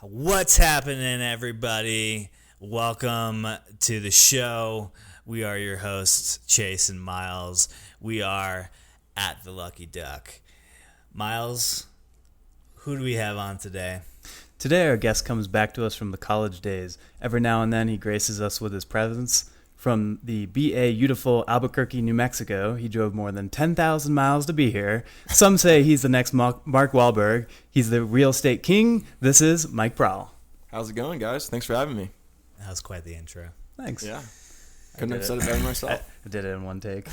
What's happening, everybody? Welcome to the show. We are your hosts, Chase and Myles. We are at the Lucky Duck. Myles, who do we have on today? Today our guest comes back to us from the college days. Every now and then he graces us with his presence. From the beautiful Albuquerque, New Mexico, he drove more than 10,000 miles to be here. Some say he's the next Mark Wahlberg. He's the real estate king. This is Mike Prahl. How's it going, guys? Thanks for having me. That was quite the intro. Thanks. Yeah. Couldn't have said it better myself. I did it in one take.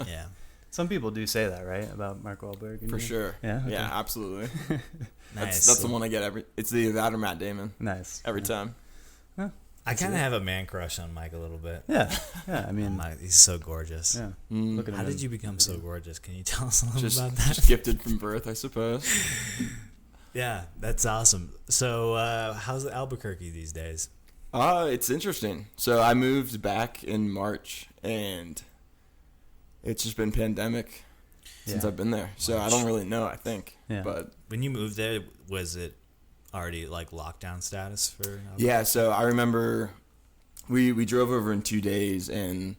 Yeah. Some people do say that, right, about Mark Wahlberg? For sure. Yeah? Okay. Yeah, absolutely. Nice. That's the one I get it's either that or Matt Damon. Nice. Every time. I kind of have a man crush on Mike a little bit. Yeah. I mean, He's so gorgeous. yeah. Mm. Look at How him. did you become so gorgeous? Can you tell us a little about that? Just gifted from birth, I suppose. Yeah, that's awesome. So, how's Albuquerque these days? It's interesting. So I moved back in March, and it's just been pandemic since I've been there. So I don't really know, I think. Yeah. But When you moved there, was it already like lockdown status for Albuquerque? yeah, so I remember we drove over in 2 days, and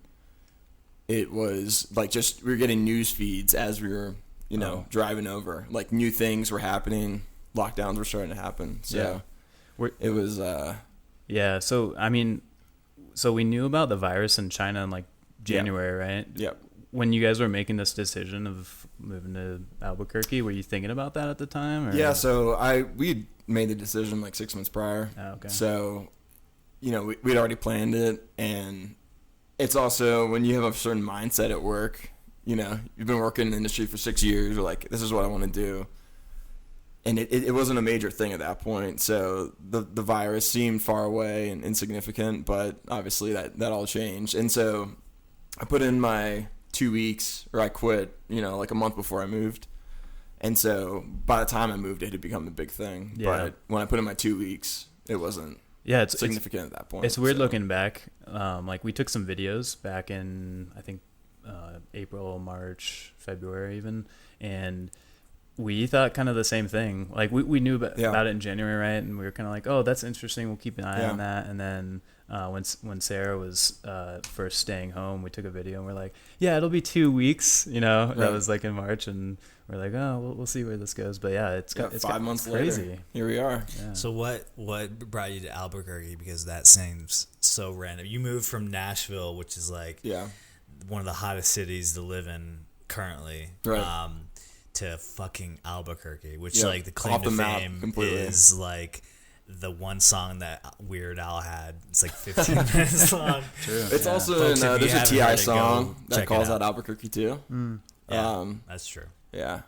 it was like just we were getting news feeds as we were, driving over. Like new things were happening, lockdowns were starting to happen. So it was Yeah, so, I mean, so we knew about the virus in China in, like, January, right? Yep. When you guys were making this decision of moving to Albuquerque, were you thinking about that at the time? Or? Yeah, so we made the decision like 6 months prior. Oh, okay. So, we'd already planned it, and it's also when you have a certain mindset at work, you've been working in the industry for 6 years, you're like, this is what I want to do. And it wasn't a major thing at that point, so the virus seemed far away and insignificant, but obviously that all changed. And so I put in my 2 weeks, or I quit, like a month before I moved. And so by the time I moved, it had become the big thing. Yeah. But when I put in my 2 weeks, it wasn't it's significant at that point. It's weird looking back. Like, we took some videos back in, I think, April, March, February even, and we thought kind of the same thing. Like, we knew about it in January, right? And we were kind of like, oh, that's interesting. We'll keep an eye on that. And then when Sarah was first staying home, we took a video and we're like, yeah, it'll be 2 weeks. That was like in March, and we're like, oh, we'll see where this goes. But yeah, it's 5 months crazy. later. Here we are. Yeah. So what brought you to Albuquerque? Because that seems so random. You moved from Nashville, which is like one of the hottest cities to live in currently. Right. To fucking Albuquerque, which like the claim to fame is like the one song that Weird Al had. It's like 15 minutes long. True. It's also Folks, there's a T.I. song that calls out out Albuquerque too. Yeah, that's true. Yeah.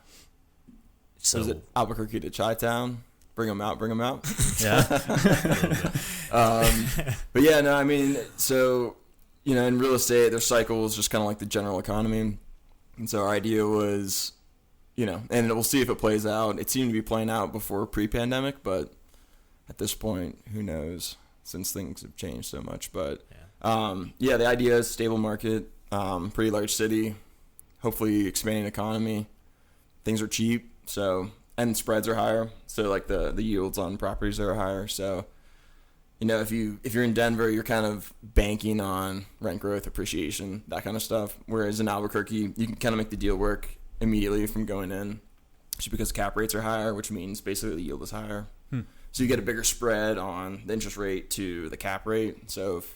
So Was it Albuquerque to Chi-Town? Bring them out. Yeah. But yeah, no, I mean, so, in real estate, there's cycles, just kind of like the general economy. And so our idea was, and we'll see if it plays out. It seemed to be playing out before pre-pandemic, but at this point, who knows, since things have changed so much. But, the idea is stable market, pretty large city, hopefully expanding economy. Things are cheap, and spreads are higher. So, like, the yields on properties are higher. So, if you're in Denver, you're kind of banking on rent growth, appreciation, that kind of stuff. Whereas in Albuquerque, you can kind of make the deal work immediately from going in, just because cap rates are higher, which means basically the yield is higher. So you get a bigger spread on the interest rate to the cap rate. So if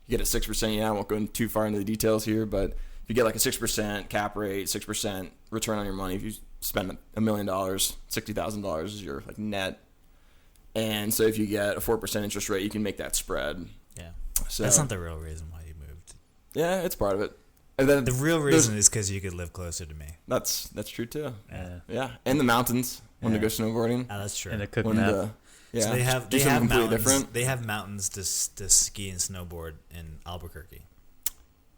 you get a 6%, I won't go too far into the details here, but if you get like a 6% cap rate, 6% return on your money, if you spend $1 million, $60,000 is your like net. And so if you get a 4% interest rate, you can make that spread. Yeah. So That's not the real reason why you moved. Yeah, it's part of it. And then the real reason is because you could live closer to me. That's true too. Yeah. And the mountains. When to go snowboarding. Oh, that's true. And a cooking app. So they have completely mountains. Different. They have mountains to ski and snowboard in Albuquerque.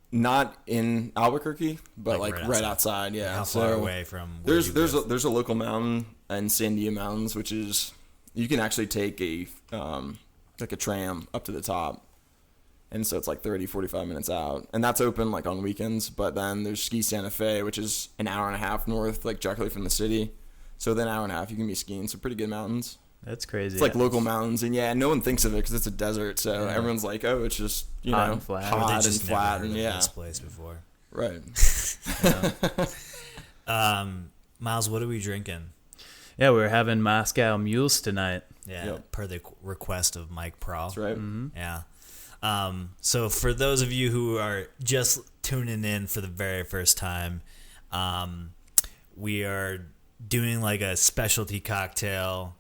Not in Albuquerque, but like right outside. Yeah. How so far away from? There's a local mountain in Sandia Mountains, which is you can actually take a tram up to the top. And so it's like 30, 45 minutes out. And that's open like on weekends. But then there's Ski Santa Fe, which is an hour and a half north, like directly from the city. So within an hour and a half, you can be skiing some pretty good mountains. That's crazy. It's like local mountains, and no one thinks of it because it's a desert. So everyone's like, oh, it's just hot and flat. hot and flat, and this place before. Right. Miles, what are we drinking? Yeah, we're having Moscow Mules tonight. Yeah, per the request of Mike Prahl. That's right. Mm-hmm. Yeah. So for those of you who are just tuning in for the very first time, we are doing like a specialty cocktail.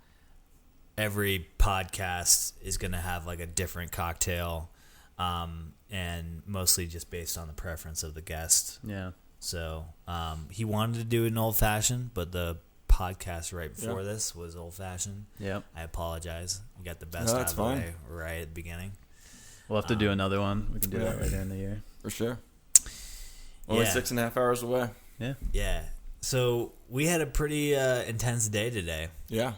Every podcast is going to have like a different cocktail, and mostly just based on the preference of the guest. Yeah. So he wanted to do an old fashioned, but the podcast right before this was old fashioned. Yep. I apologize. We got the best out of the way right at the beginning. We'll have to do another one. We can do that later in the year. For sure. Only 6.5 hours away. Yeah. Yeah. So we had a pretty intense day today. Yeah.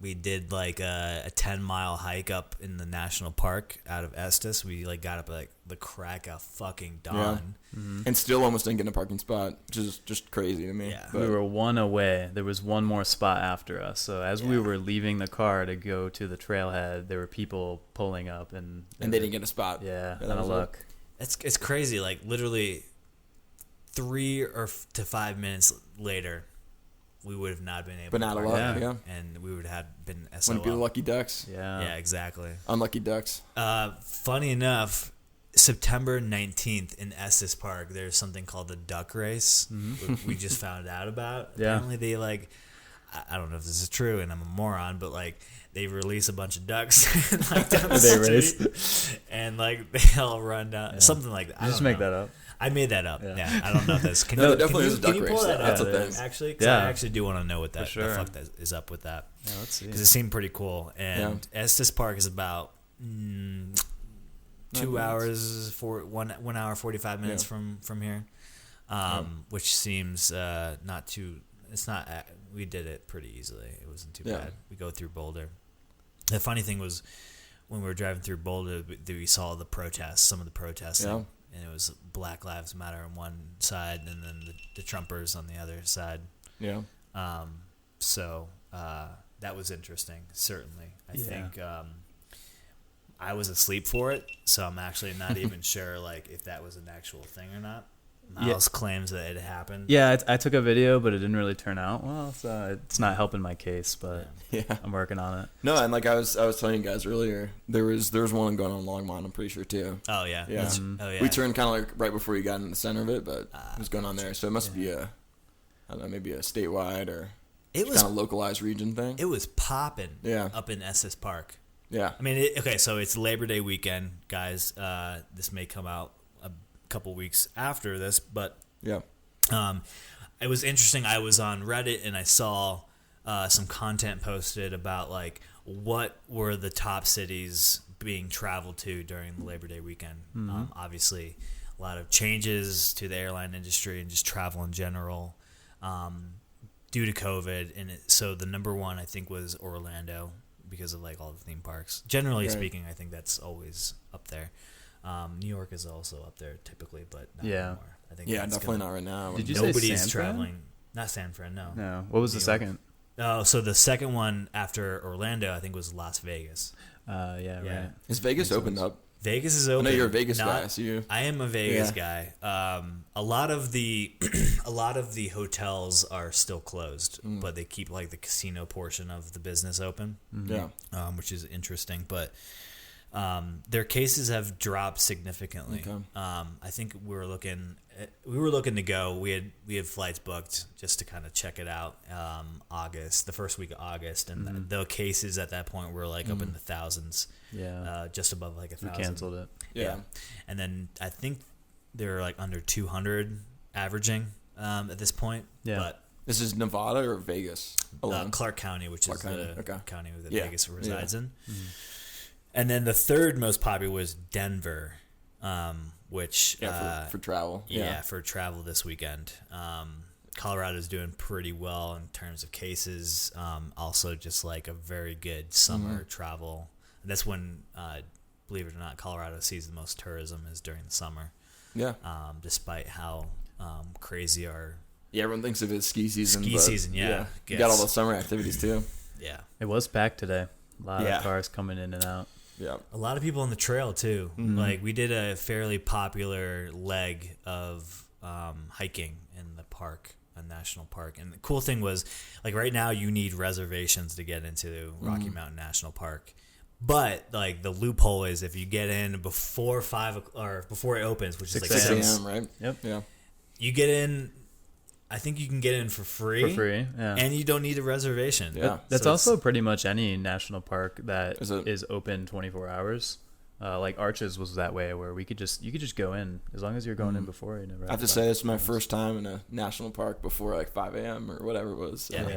We did like a 10-mile hike up in the national park out of Estes. We like got up at like the crack of fucking dawn. Yeah. Mm-hmm. And still almost didn't get in a parking spot, which is just crazy to me. Yeah. We were one away. There was one more spot after us. So as we were leaving the car to go to the trailhead, there were people pulling up, and they didn't get a spot. Yeah, out of luck. It's crazy. Like literally 3 to 5 minutes later, we would have not been able but to not park a lot, there, and we would have been SOL. Wouldn't be the lucky ducks. Yeah, exactly. Unlucky ducks. Funny enough, September 19th in Estes Park, there's something called the Duck Race, which we just found out about. Yeah. Apparently they like, I don't know if this is true and I'm a moron, but like they release a bunch of ducks like down the street, and like they all run down, something like that. You just make that up. I made that up. Yeah, I don't know if that's. There definitely is a duck race. That's a thing. Actually, because I actually do want to know what that sure. the fuck that is up with that. Yeah, let's see. Because it seemed pretty cool. And Estes Park is about 2 hours for 1 hour 45 minutes from here, which seems not too. It's not. We did it pretty easily. It wasn't too bad. We go through Boulder. The funny thing was when we were driving through Boulder, we saw the protests. Some of the protesting. Yeah. And it was Black Lives Matter on one side, and then the Trumpers on the other side. Yeah. So that was interesting. Certainly, I think I was asleep for it, so I'm actually not even sure like if that was an actual thing or not. Miles claims that it happened. Yeah, I took a video, but it didn't really turn out well. So it's not helping my case, but I'm working on it. No, and like I was telling you guys earlier, there was one going on Longmont, I'm pretty sure too. Oh yeah. Yeah. Oh yeah. We turned kind of like right before you got in the center of it, but it was going on there. So it must be I don't know, maybe a statewide or kind of localized region thing. It was popping. Yeah. Up in Estes Park. Yeah. I mean, so it's Labor Day weekend, guys. This may come out a couple weeks after this, but it was interesting. I was on Reddit and I saw some content posted about like what were the top cities being traveled to during the Labor Day weekend. Obviously, a lot of changes to the airline industry and just travel in general due to COVID. And so the number one, I think, was Orlando because of like all the theme parks. Generally speaking, I think that's always up there. New York is also up there typically, but not anymore. I think definitely not right now. Did you nobody's say San traveling. Fran? Not San Fran, no. No. What was the second? Oh, so the second one after Orlando, I think, was Las Vegas. Right. Is Vegas opened up? Vegas is open. I know you're a Vegas guy. So I am a Vegas guy. A lot of the hotels are still closed, but they keep like the casino portion of the business open. Yeah. Which is interesting, but their cases have dropped significantly. Okay. I think we were looking to go. We had flights booked just to kind of check it out. The first week of August, and the cases at that point were like up in the thousands. Yeah. Just above like 1,000. We canceled it. Yeah. And then I think they're like under 200 averaging at this point. Yeah. But this is Nevada or Vegas? Clark County, which is the county that Vegas resides in. Mm-hmm. And then the third most popular was Denver, which for travel. Yeah, for travel this weekend. Colorado's doing pretty well in terms of cases. Also, just like a very good summer travel. And that's when, believe it or not, Colorado sees the most tourism is during the summer. Yeah. Despite how crazy our everyone thinks of it as ski season. You got all the summer activities too. Yeah. It was packed today. A lot Yeah. of cars coming in and out. Yeah. A lot of people on the trail too. Mm-hmm. Like we did a fairly popular leg of hiking in the park, a national park. And the cool thing was, like right now, you need reservations to get into Rocky Mountain National Park. But like the loophole is if you get in before 5 or before it opens, which is like 6 6 a.m., right? Yep. Yeah. you get in. I think you can get in for free. For free, yeah. And you don't need a reservation. Yeah. That's So also pretty much any national park that Is it? is open 24 hours. Like Arches was that way, where you could just go in as long as you're going in before. You never I have to say, this is my first time in a national park before like 5 a.m. or whatever it was. So. Yeah, me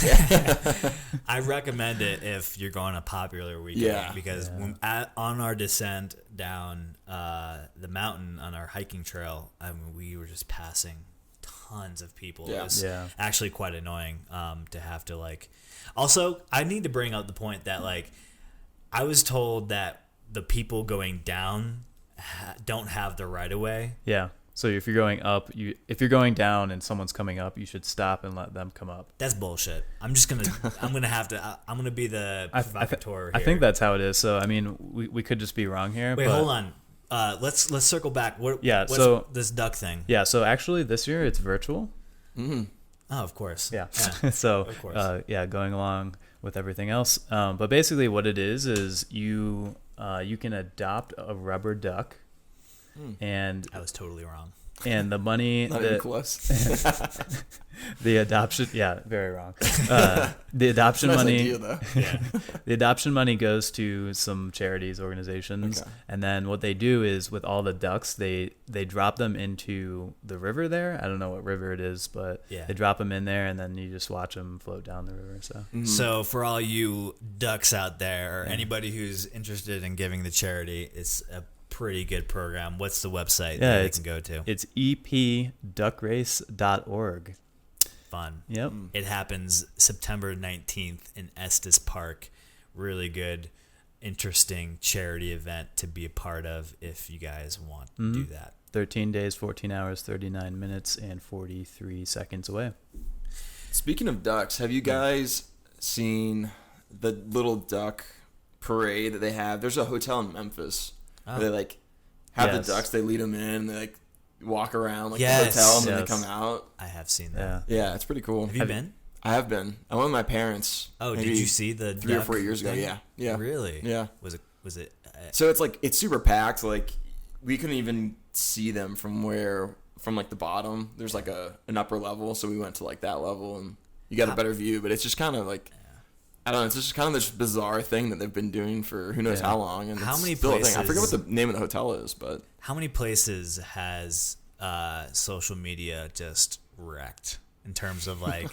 Yeah. I recommend it if you're going a popular weekend Yeah. because when, on our descent down the mountain on our hiking trail, I mean, we were just passing tons of people. Yeah. It was Yeah. actually quite annoying to have to like. Also, I need to bring up the point that like I was told that the people going down don't have the right of way. Yeah. So if you're going up, if you're going down and someone's coming up, you should stop and let them come up. That's bullshit. I'm gonna be the provocateur I here. think that's how it is. So I mean, we could just be wrong here. Wait, but hold on. Let's circle back. What's this duck thing? Yeah. So actually, this year it's virtual. Oh, of course. Yeah. Yeah. So Of course. going along with everything else. But basically, what it is you can adopt a rubber duck, and I was totally wrong. the money Not even close. the adoption, yeah, very wrong. The adoption Nice money, idea, though. Yeah. the adoption money goes to some charities, organizations, Okay. and then what they do is with all the ducks, they drop them into the river there. I don't know what river it is, but Yeah. they drop them in there, and then you just watch them float down the river. So So for all you ducks out there, or anybody who's interested in giving the charity, it's a pretty good program. What's the website that they can go to? it's epduckrace.org. Fun. Yep. It happens September 19th in Estes Park. Really good, interesting charity event to be a part of if you guys want to do that. 13 days, 14 hours, 39 minutes, and 43 seconds away. Speaking of ducks, have you guys seen the little duck parade that they have? There's a hotel in Memphis where they like have Yes. the ducks. They lead them in. And they like walk around like Yes. the hotel, and then Yes. they come out. I have seen that. Yeah. Yeah, it's pretty cool. Have you been? I have been. I went with my parents. Oh, maybe did you see the 3 or duck 4 years ago? thing? Yeah, yeah, Really? yeah. Was it? So it's like it's super packed. Like we couldn't even see them from like the bottom. There's like an upper level, so we went to like that level, and you got a better view. But it's just kind of like I don't know. It's just kind of this bizarre thing that they've been doing for who knows how long. And How it's many still a thing. I forget places- what the name of the hotel is, but How many places has social media just wrecked in terms of like?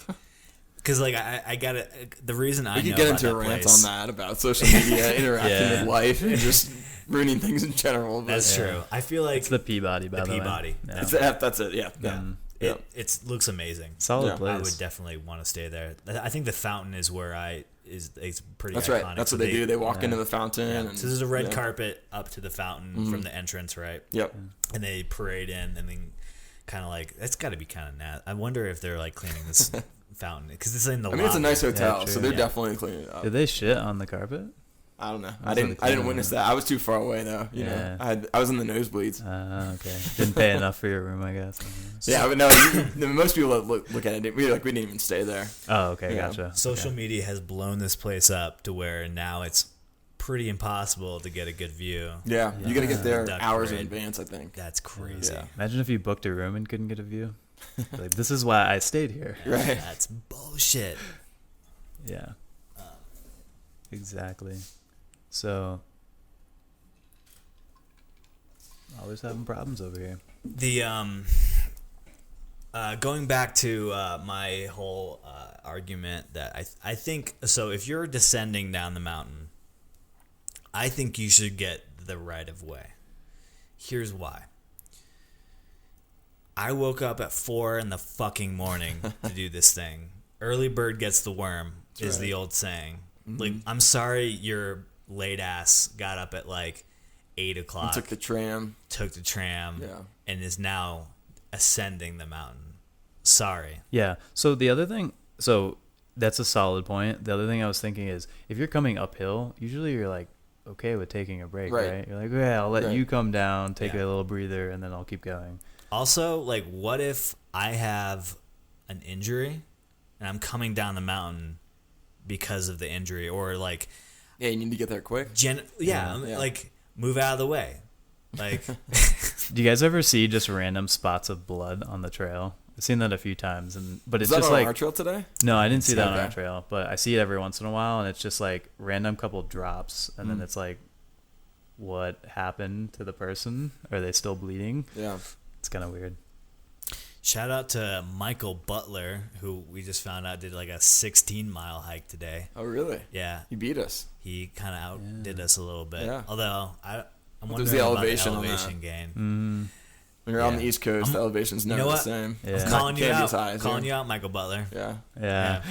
Because like I got it. The reason I we know could get about into a that rant place, on that about social media interacting Yeah. with life and just ruining things in general. But That's true. I feel like It's the Peabody, by the way. Peabody. Yeah. that's it. Yeah, yeah. Yeah. it looks amazing. Solid Yeah. I place. would definitely want to stay there. I think the fountain is where it's pretty. That's iconic. right. That's So what they do. They walk into the fountain. Yeah. And, So there's a red yeah. carpet up to the fountain from the entrance, right? Yep. And they parade in, and then kind of like that's got to be kind of nasty. I wonder if they're like cleaning this fountain because it's in the. I mean, it's a lobby. nice hotel, true. so they're Yeah. definitely cleaning it up. Did they shit on the carpet? I don't know. That's I what didn't they witness that. I was too far away though. You Yeah. know, I was in the nosebleeds. Okay. Didn't pay enough for your room, I guess. Yeah, but no. Most people that look at it. We didn't even stay there. Oh, okay. Yeah. Gotcha. Social media has blown this place up to where now it's pretty impossible to get a good view. Yeah, you got to get there Duck hours in parade. advance. I think. That's crazy. Yeah. Imagine if you booked a room and couldn't get a view. Like, this is why I stayed here. Right. That's bullshit. Yeah. Exactly. So, always having problems over here. The going back to my whole argument that I think so. If you're descending down the mountain, I think you should get the right of way. Here's why. I woke up at 4 in the fucking morning to do this thing. Early bird gets the worm is right. the old saying. Like, I'm sorry your late ass got up at like 8 o'clock, Took the tram. took the tram, Yeah. and is now ascending the mountain. Sorry. Yeah. So the other thing, so That's a solid point. The other thing I was thinking is if you're coming uphill, usually you're like okay with taking a break, right? You're like, yeah, I'll let you come down, take a little breather, and then I'll keep going. Also, like, what if I have an injury and I'm coming down the mountain because of the injury, or like, yeah, you need to get there quick. Like, move out of the way. Like, do you guys ever see just random spots of blood on the trail? I've seen that a few times, but it's just on like our trail today. No, I didn't see that on our trail, but I see it every once in a while, and it's just like random couple drops, and then it's like, what happened to the person? Are they still bleeding? Yeah, it's kind of weird. Shout out to Michael Butler, who we just found out did like a 16-mile hike today. Oh, really? Yeah. He beat us. He kind of outdid us a little bit. Yeah. Although, I'm wondering the about elevation the on elevation that. gain. Mm-hmm. When you're on the East Coast, the elevation's never the same. Yeah. I'm calling you out, Michael Butler. Yeah.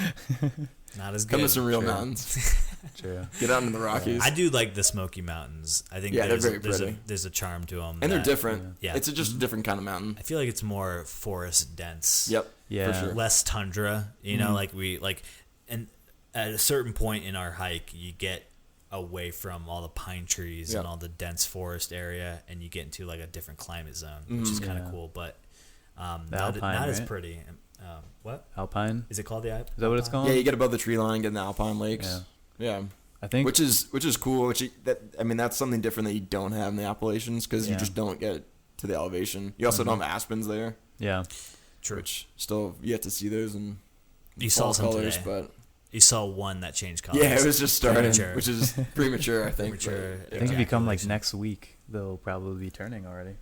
Not as good. Come to some real mountains. True. Get out into the Rockies. I do like the Smoky Mountains. I think they're very pretty. There's a charm to them. And they're different. Yeah. It's just a different kind of mountain. I feel like it's more forest dense. Yep. Yeah. For sure. Less tundra. You know, and at a certain point in our hike, you get away from all the pine trees and all the dense forest area, and you get into like a different climate zone, which is kind of cool, but not as pretty. What? Alpine? Is it called the Alpine? Is that what it's called? Yeah, you get above the tree line, get in the Alpine Lakes. Yeah. I think which is cool. That's something different that you don't have in the Appalachians because you just don't get to the elevation. You also don't have aspens there. Yeah. True. Which still you have to see those in you saw some colors, today. But you saw one that changed colors. Yeah, it was just starting, premature. Which is premature, I think. Premature. I think if you come like next week, they'll probably be turning already.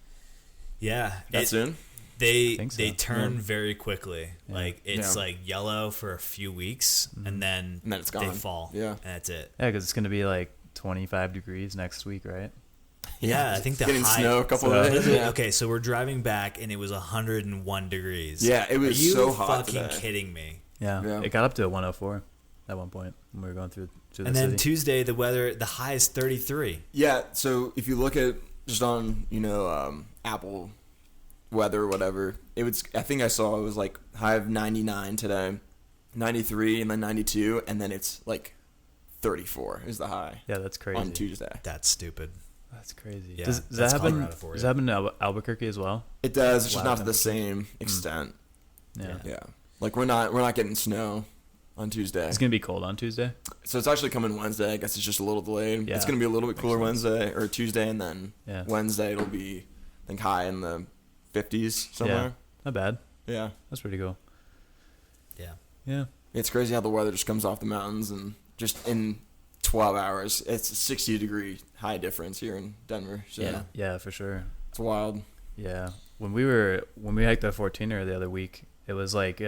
Yeah. That soon? They turn very quickly. Yeah. Like it's Yeah. like yellow for a few weeks, and then it's gone. They fall. Yeah, and that's it. Yeah, because it's going to be like 25 degrees next week, right? Yeah, I think the getting high, snow a couple of days. Yeah. Okay, so we're driving back, and it was 101 degrees. Yeah, it was so hot. Are you fucking today. kidding me? Yeah, it got up to 104 at one point when we were going through the and city. then Tuesday, the high is 33. Yeah, so if you look at just on Apple weather or whatever, I think I saw it was like high of 99 today, 93, and then 92, and then it's like 34 is the high. Yeah, that's crazy. On Tuesday. That's stupid. That's crazy. Yeah, does that happen? Does that happen in Albuquerque as well? It does. It's just not to the same extent. Yeah. Like we're not getting snow on Tuesday. It's gonna be cold on Tuesday. So it's actually coming Wednesday. I guess it's just a little delayed. Yeah. It's gonna be a little bit cooler Wednesday or Tuesday, and then Wednesday it'll be I think high in the 50s somewhere. Yeah. Not bad. Yeah. That's pretty cool. Yeah. It's crazy how the weather just comes off the mountains and just in 12 hours, it's a 60-degree high difference here in Denver. So Yeah, for sure. It's wild. Yeah. When we hiked the 14er the other week, it was like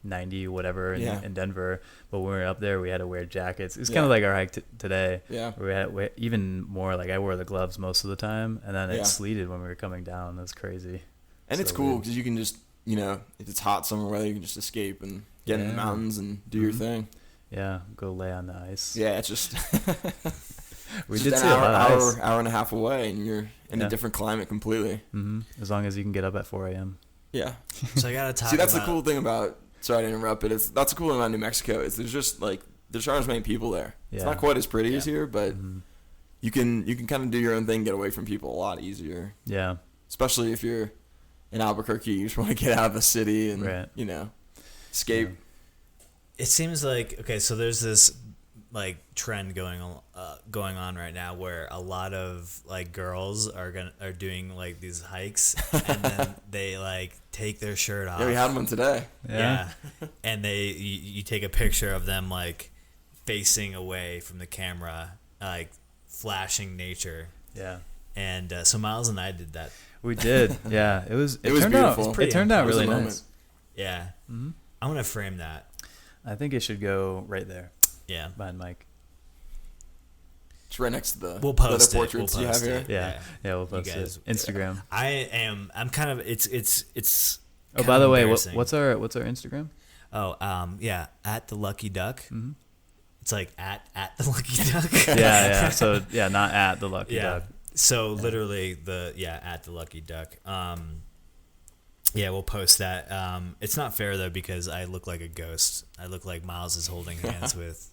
90 whatever in Denver, but when we were up there we had to wear jackets. It's kind of like our hike today. We had even more, like I wore the gloves most of the time, and then it sleeted when we were coming down. That's crazy. And it's cool because you can just if it's hot summer weather, you can just escape and get in the mountains and do your thing. Yeah, go lay on the ice. Yeah, it's just we did see a lot of ice. Hour and a half away, and you're in a different climate completely. As long as you can get up at 4 a.m. Yeah. So I gotta talk. See, that's the cool thing about. Sorry to interrupt, but that's the cool thing about New Mexico is there's aren't as many people there. Yeah. It's not quite as pretty as here, but you can kind of do your own thing, get away from people a lot easier. Yeah. Especially if you're in Albuquerque, you just want to get out of the city and escape. Yeah. It seems like so there's this like trend going on right now where a lot of like girls are doing like these hikes and then they like take their shirt off. Yeah, we had one today. Yeah. And you take a picture of them like facing away from the camera, like flashing nature. Yeah. And so Miles and I did that. We did. Yeah. It was beautiful. It turned out really nice. Yeah. Mm-hmm. I'm gonna frame that. I think it should go right there. Yeah. Behind Mike. It's right next to the portraits you have here. Yeah, we'll post it. Instagram. I'm kind of it's Oh, by the way, what's our Instagram? Oh, at the Lucky Duck. Mm-hmm. It's like at the Lucky Duck. yeah. So not at the Lucky Duck. So literally at the Lucky Duck. Yeah, we'll post that. It's not fair though because I look like a ghost. I look like Miles is holding hands with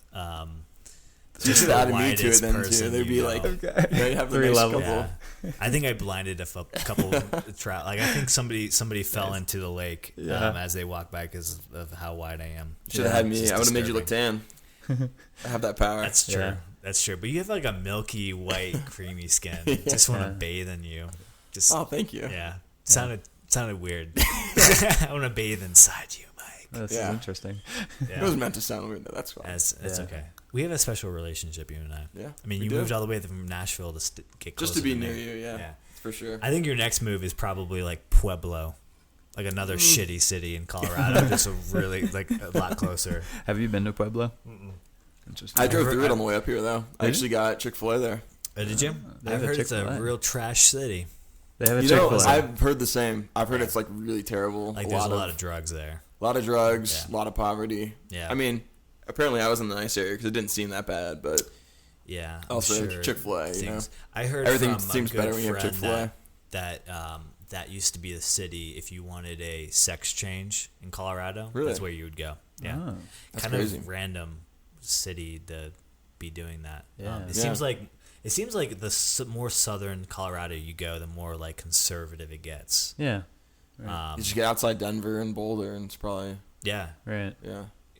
You should have added me to it then too. person They'd be you like, know. they have the 3 nice levels. couple. Yeah. I think I blinded a couple like I think somebody fell into the lake as they walked by because of how wide I am. Should have had me. I would have made you look tan. I have that power. That's true. Yeah. That's true. But you have like a milky white, creamy skin. Just want to bathe in you. Just Oh, thank you. yeah. Sounded weird. I want to bathe inside you, Mike. This is interesting. It was meant to sound weird though. That's fine. It's Yeah. okay. We have a special relationship, you and I. Yeah, I mean, we you do. moved all the way from Nashville to get closer Just to be me. near you, yeah, for sure. I think your next move is probably like Pueblo, like another shitty city in Colorado, just a really like a lot closer. Have you been to Pueblo? Interesting. I drove through it on the way up here though. I Did actually got Chick-fil-A there. Did you? They I've have a heard it's a Chick-fil-A. real trash city. They have a You know, Chick-fil-A. I've heard the same. I've heard it's like really terrible. Like there's a lot of drugs there. a lot of drugs, Yeah. a lot of poverty. Yeah. I mean, apparently I was in the nice area because it didn't seem that bad, but Yeah. I'm also sure Chick-fil-A, you know. things- I heard Everything from seems a good better when you have friend Chick-fil-A. that used to be the city if you wanted a sex change in Colorado. Really? That's where you would go. Yeah. Oh. That's Kind crazy. of random city to be doing that. Yeah. It Yeah. seems like the more southern Colorado you go, the more like conservative it gets. Yeah. Right. You just get outside Denver and Boulder, and it's probably Yeah. Right.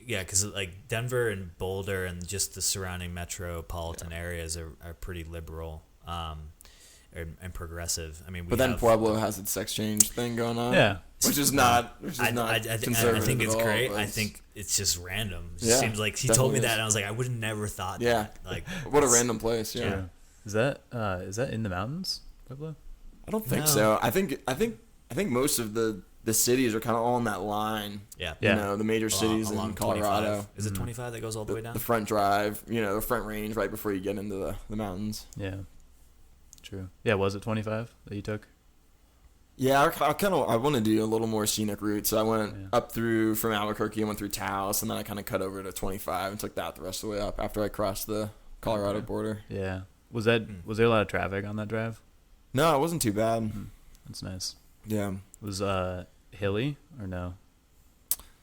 Yeah, because like Denver and Boulder and just the surrounding metropolitan areas are pretty liberal and progressive. I mean, But then Pueblo has its sex change thing going on. Yeah. Which is not conservative I think it's at all, great. but I it's- think it's just random. It Yeah, seems like he told me definitely that, is. and I was like, I would have never thought. Yeah. that. Like What a it's- random place. Yeah. Yeah. Is that in the mountains, Pueblo? I don't think No. so. I think most of the cities are kind of all on that line. Yeah. Yeah. You know, the major cities Along in Colorado. 25. Is it 25 that goes all the way down? The front drive, you know, the front range right before you get into the mountains. Yeah. True. Yeah. Was it 25 that you took? Yeah, I want to do a little more scenic route, so I went Yeah. up through from Albuquerque and went through Taos, and then I kind of cut over to 25 and took that the rest of the way up after I crossed the Colorado Okay. border. Yeah. Was there a lot of traffic on that drive? No, it wasn't too bad. That's nice. Yeah. Was hilly or no?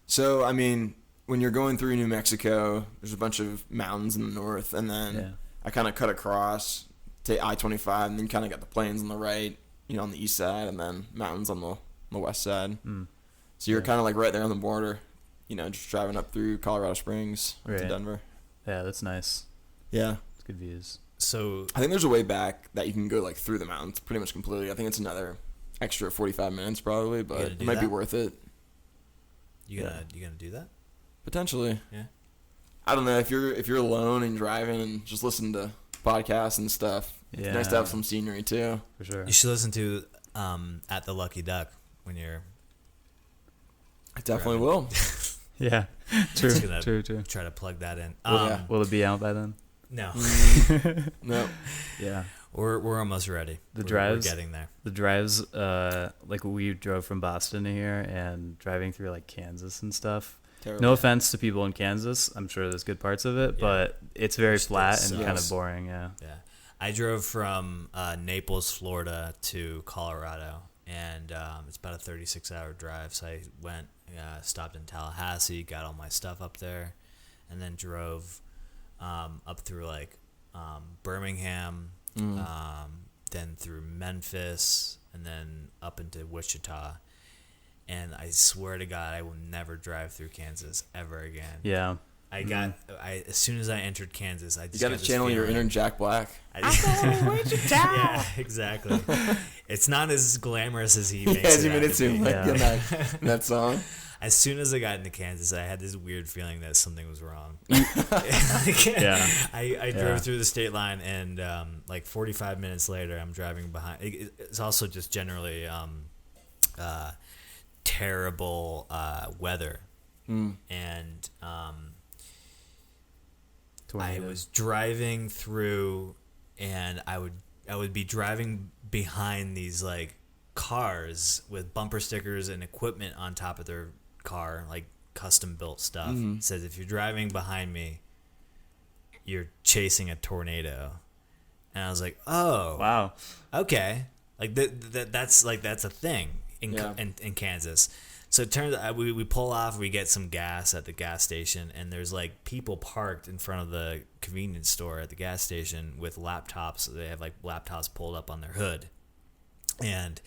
So, I mean, when you're going through New Mexico, there's a bunch of mountains in the north, and then Yeah. I kind of cut across to I-25, and then kind of got the plains on the right, you know, on the east side, and then mountains on the west side. Mm. So you're Yeah. kind of like right there on the border, you know, just driving up through Colorado Springs up to Right. Denver. Yeah, that's nice. Yeah. It's good views. So I think there's a way back that you can go like through the mountains pretty much completely. I think it's another extra 45 minutes probably, but gonna it do might be that? worth it. you gonna do that? Potentially. Yeah. I don't know if you're alone and driving and just listen to podcasts and stuff. Yeah. It's nice to have some scenery too. For sure. You should listen to At the Lucky Duck when you're I definitely Driving. will. Yeah. True. Just gonna True. try to plug that in. Yeah. Will it be out by then? No, No. Yeah. we're almost ready. The We're drives- getting there. The drives, like we drove from Boston to here and driving through like Kansas and stuff. Terrible. No offense to people in Kansas. I'm sure there's good parts of it, Yeah. but it's very It flat and kind of sucks. boring. Yeah. Yeah, I drove from Naples, Florida, to Colorado, and it's about a 36-hour drive. So I went, stopped in Tallahassee, got all my stuff up there, and then drove up through like Birmingham, then through Memphis, and then up into Wichita. And I swear to God, I will never drive through Kansas ever again. Yeah. As soon as I entered Kansas, I You just got got to this channel your feeling. inner Jack Black. Yeah, exactly. It's not as glamorous as he makes As you it made out it to seem be. like in that song. As soon as I got into Kansas, I had this weird feeling that something was wrong. Yeah. I drove through the state line, and like 45 minutes later, I'm driving behind. It's also just generally terrible weather, and I Tornado. was driving through, and I would be driving behind these like cars with bumper stickers and equipment on top of their car, like custom built stuff. It says if you're driving behind me, you're chasing a tornado. And I was like, oh, Wow. okay, like that's a thing. in Kansas. So it turns out we pull off, we get some gas at the gas station, and there's like people parked in front of the convenience store at the gas station with laptops. They have like laptops pulled up on their hood, and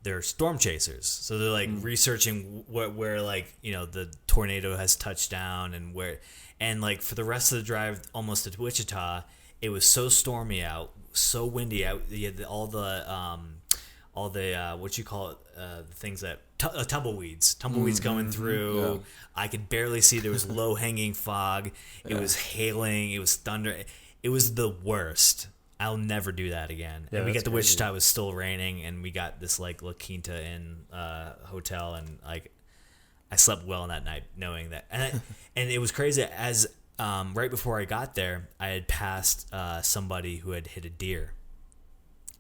they're storm chasers. So they're like researching where like, you know, the tornado has touched down and where, and like for the rest of the drive almost to Wichita, it was so stormy out, so windy out. You had all the what you call it, things that tumbleweeds going through. Yeah. I could barely see. There was low hanging fog. It was hailing. It was thunder. It was the worst. I'll never do that again. Yeah, and we that's get to crazy. Wichita, it was still raining, and we got this like La Quinta Inn hotel, and like I slept well that night knowing that. And it was crazy as right before I got there, I had passed somebody who had hit a deer,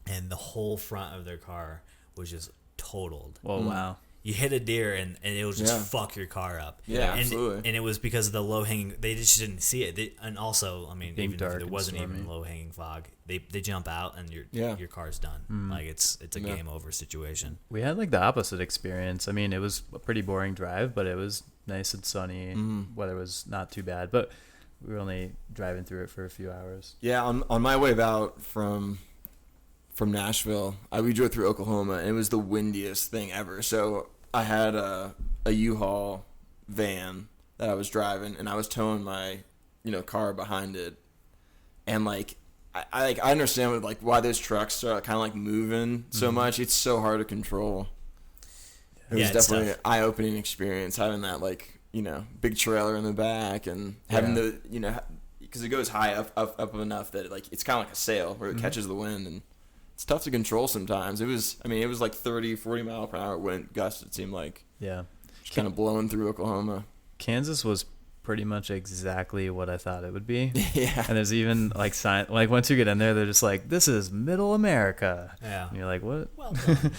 and the whole front of their car was just totaled. Oh, wow. You hit a deer and it will just Yeah. fuck your car up. Yeah, and, absolutely. And it was because of the low hanging. They just didn't see it. And also, I mean, Being even dark if there and wasn't even stormy. low hanging fog, they jump out and Yeah. your car's done. Like it's a game over situation. We had like the opposite experience. I mean, it was a pretty boring drive, but it was nice and sunny. Weather was not too bad, but we were only driving through it for a few hours. Yeah, on my way out from Nashville, we drove through Oklahoma, and it was the windiest thing ever. So I had a U-Haul van that I was driving, and I was towing my, car behind it, and like I understand like why those trucks are kind of like moving so much. It's so hard to control. It was it's definitely tough. an eye-opening experience having that big trailer in the back and having the because it goes high up enough that it's kind of like a sail where it catches the wind, and it's tough to control sometimes. It was like 30, 40 mile per hour wind gusts, it seemed like. Yeah. Just kind of blowing through Oklahoma. Kansas was pretty much exactly what I thought it would be. Yeah. And there's even like sign, like once you get in there, they're just like, this is middle America. Yeah. And you're like, what? Well done.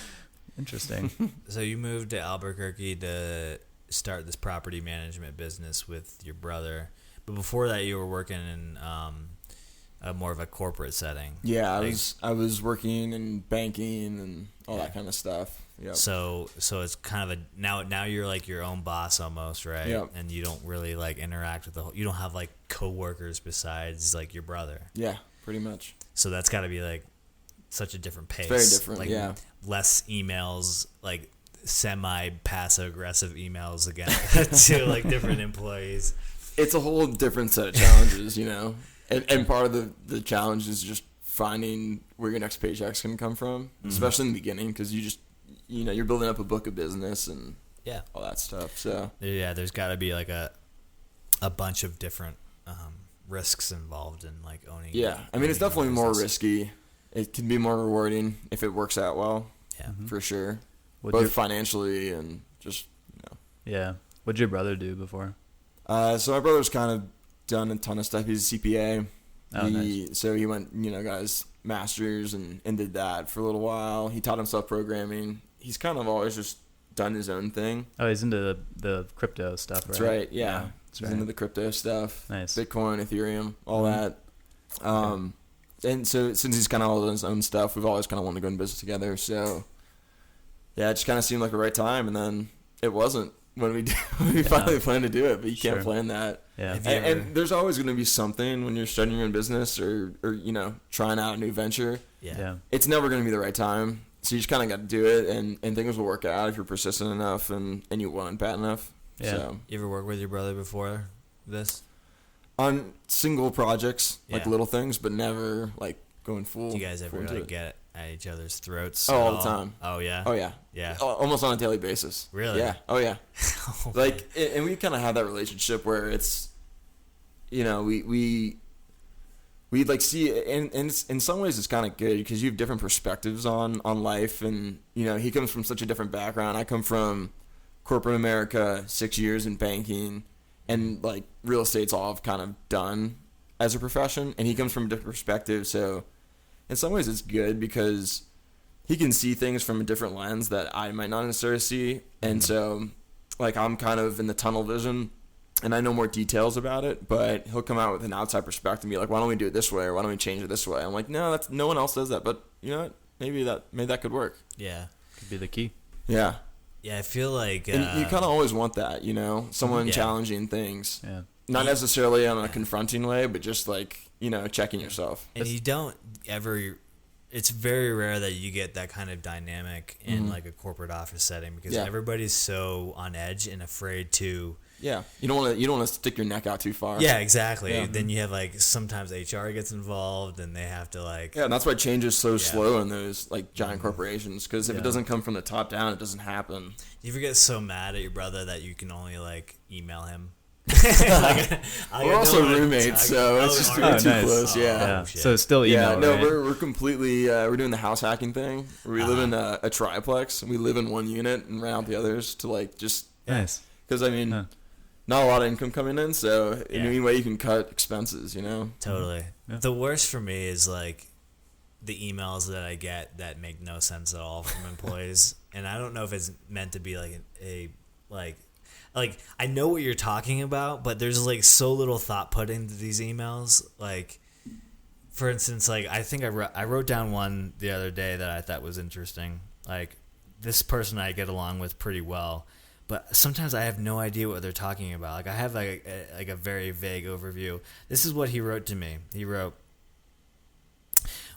Interesting. So you moved to Albuquerque to start this property management business with your brother, but before that you were working in more of a corporate setting. Yeah, I was working in banking and all that kind of stuff. Yep. So it's kind of a now you're like your own boss almost, right? Yep. And you don't really like interact with you don't have like coworkers besides like your brother. Yeah, pretty much. So that's got to be like such a different pace. Very different, like, yeah. Less emails, like semi passive aggressive emails again to like different employees. It's a whole different set of challenges, And part of the challenge is just finding where your next paycheck's going to come from, especially in the beginning, because you just, you're building up a book of business and all that stuff. So there's got to be like a bunch of different risks involved in like owning. yeah, I mean, it's owning definitely a more business. risky. It can be more rewarding if it works out well, Yeah. for sure, What'd both your, financially and just, yeah. What'd your brother do before? So my brother's kind of done a ton of stuff. He's a CPA. Oh, nice. So he went, got his master's and did that for a little while. He taught himself programming. He's kind of always just done his own thing. Oh, he's into the crypto stuff, right? That's right. Yeah. That's He's right. into the crypto stuff. Nice. Bitcoin, Ethereum, all that. And so since he's kind of all done his own stuff, we've always kind of wanted to go in business together. So yeah, it just kind of seemed like the right time, and then it wasn't when we finally planned to do it. But you can't plan that. Yeah. Have you ever- And there's always going to be something when you're starting your own business or trying out a new venture. Yeah. It's never going to be the right time. So you just kind of got to do it, and things will work out if you're persistent enough and you want it bad enough. Yeah. So You ever work with your brother before this? on single projects, like Yeah. little things, but never like going full. Do you guys full ever into like it. get at each other's throats? Oh, at all the time. Oh yeah. Oh yeah. Yeah. Almost on a daily basis. Really? Yeah. Oh yeah. Oh, Like, and we kind of have that relationship where it's, we like see, and it's, in some ways it's kind of good because you have different perspectives on life, and he comes from such a different background. I come from corporate America, 6 years in banking, and like real estate's all I've kind of done as a profession, and he comes from a different perspective. So in some ways it's good because he can see things from a different lens that I might not necessarily see, and so like I'm kind of in the tunnel vision and I know more details about it, but he'll come out with an outside perspective and be like, why don't we do it this way, or why don't we change it this way? I'm like, no one else does that, but you know what, maybe that could work. Yeah. Could be the key. Yeah. Yeah, I feel like And you kind of always want that, you know, someone challenging things. Yeah. Not necessarily in a confronting way, but just like, you know, checking yourself. And you don't ever. It's very rare that you get that kind of dynamic in like a corporate office setting because everybody's so on edge and afraid to. Yeah, you don't want to stick your neck out too far. Yeah, exactly. Yeah. Then you have like sometimes HR gets involved and they have to like. Yeah, and that's why change is so slow in those like giant corporations because if it doesn't come from the top down, it doesn't happen. You ever get so mad at your brother that you can only like email him? We're also roommates, so it's just too close. Yeah. So it's still email. Yeah, no, right? we're completely we're doing the house hacking thing. We live in a triplex. We live in one unit and rent out the others to like just nice. Because I mean, not a lot of income coming in, so any way you can cut expenses, you know. Totally. Yeah. The worst for me is like the emails that I get that make no sense at all from employees, and I don't know if it's meant to be like like I know what you're talking about, but there's like so little thought put into these emails. Like, for instance, like I think I wrote down one the other day that I thought was interesting. Like, this person I get along with pretty well, but sometimes I have no idea what they're talking about. Like I have like a very vague overview. This is what he wrote to me. He wrote,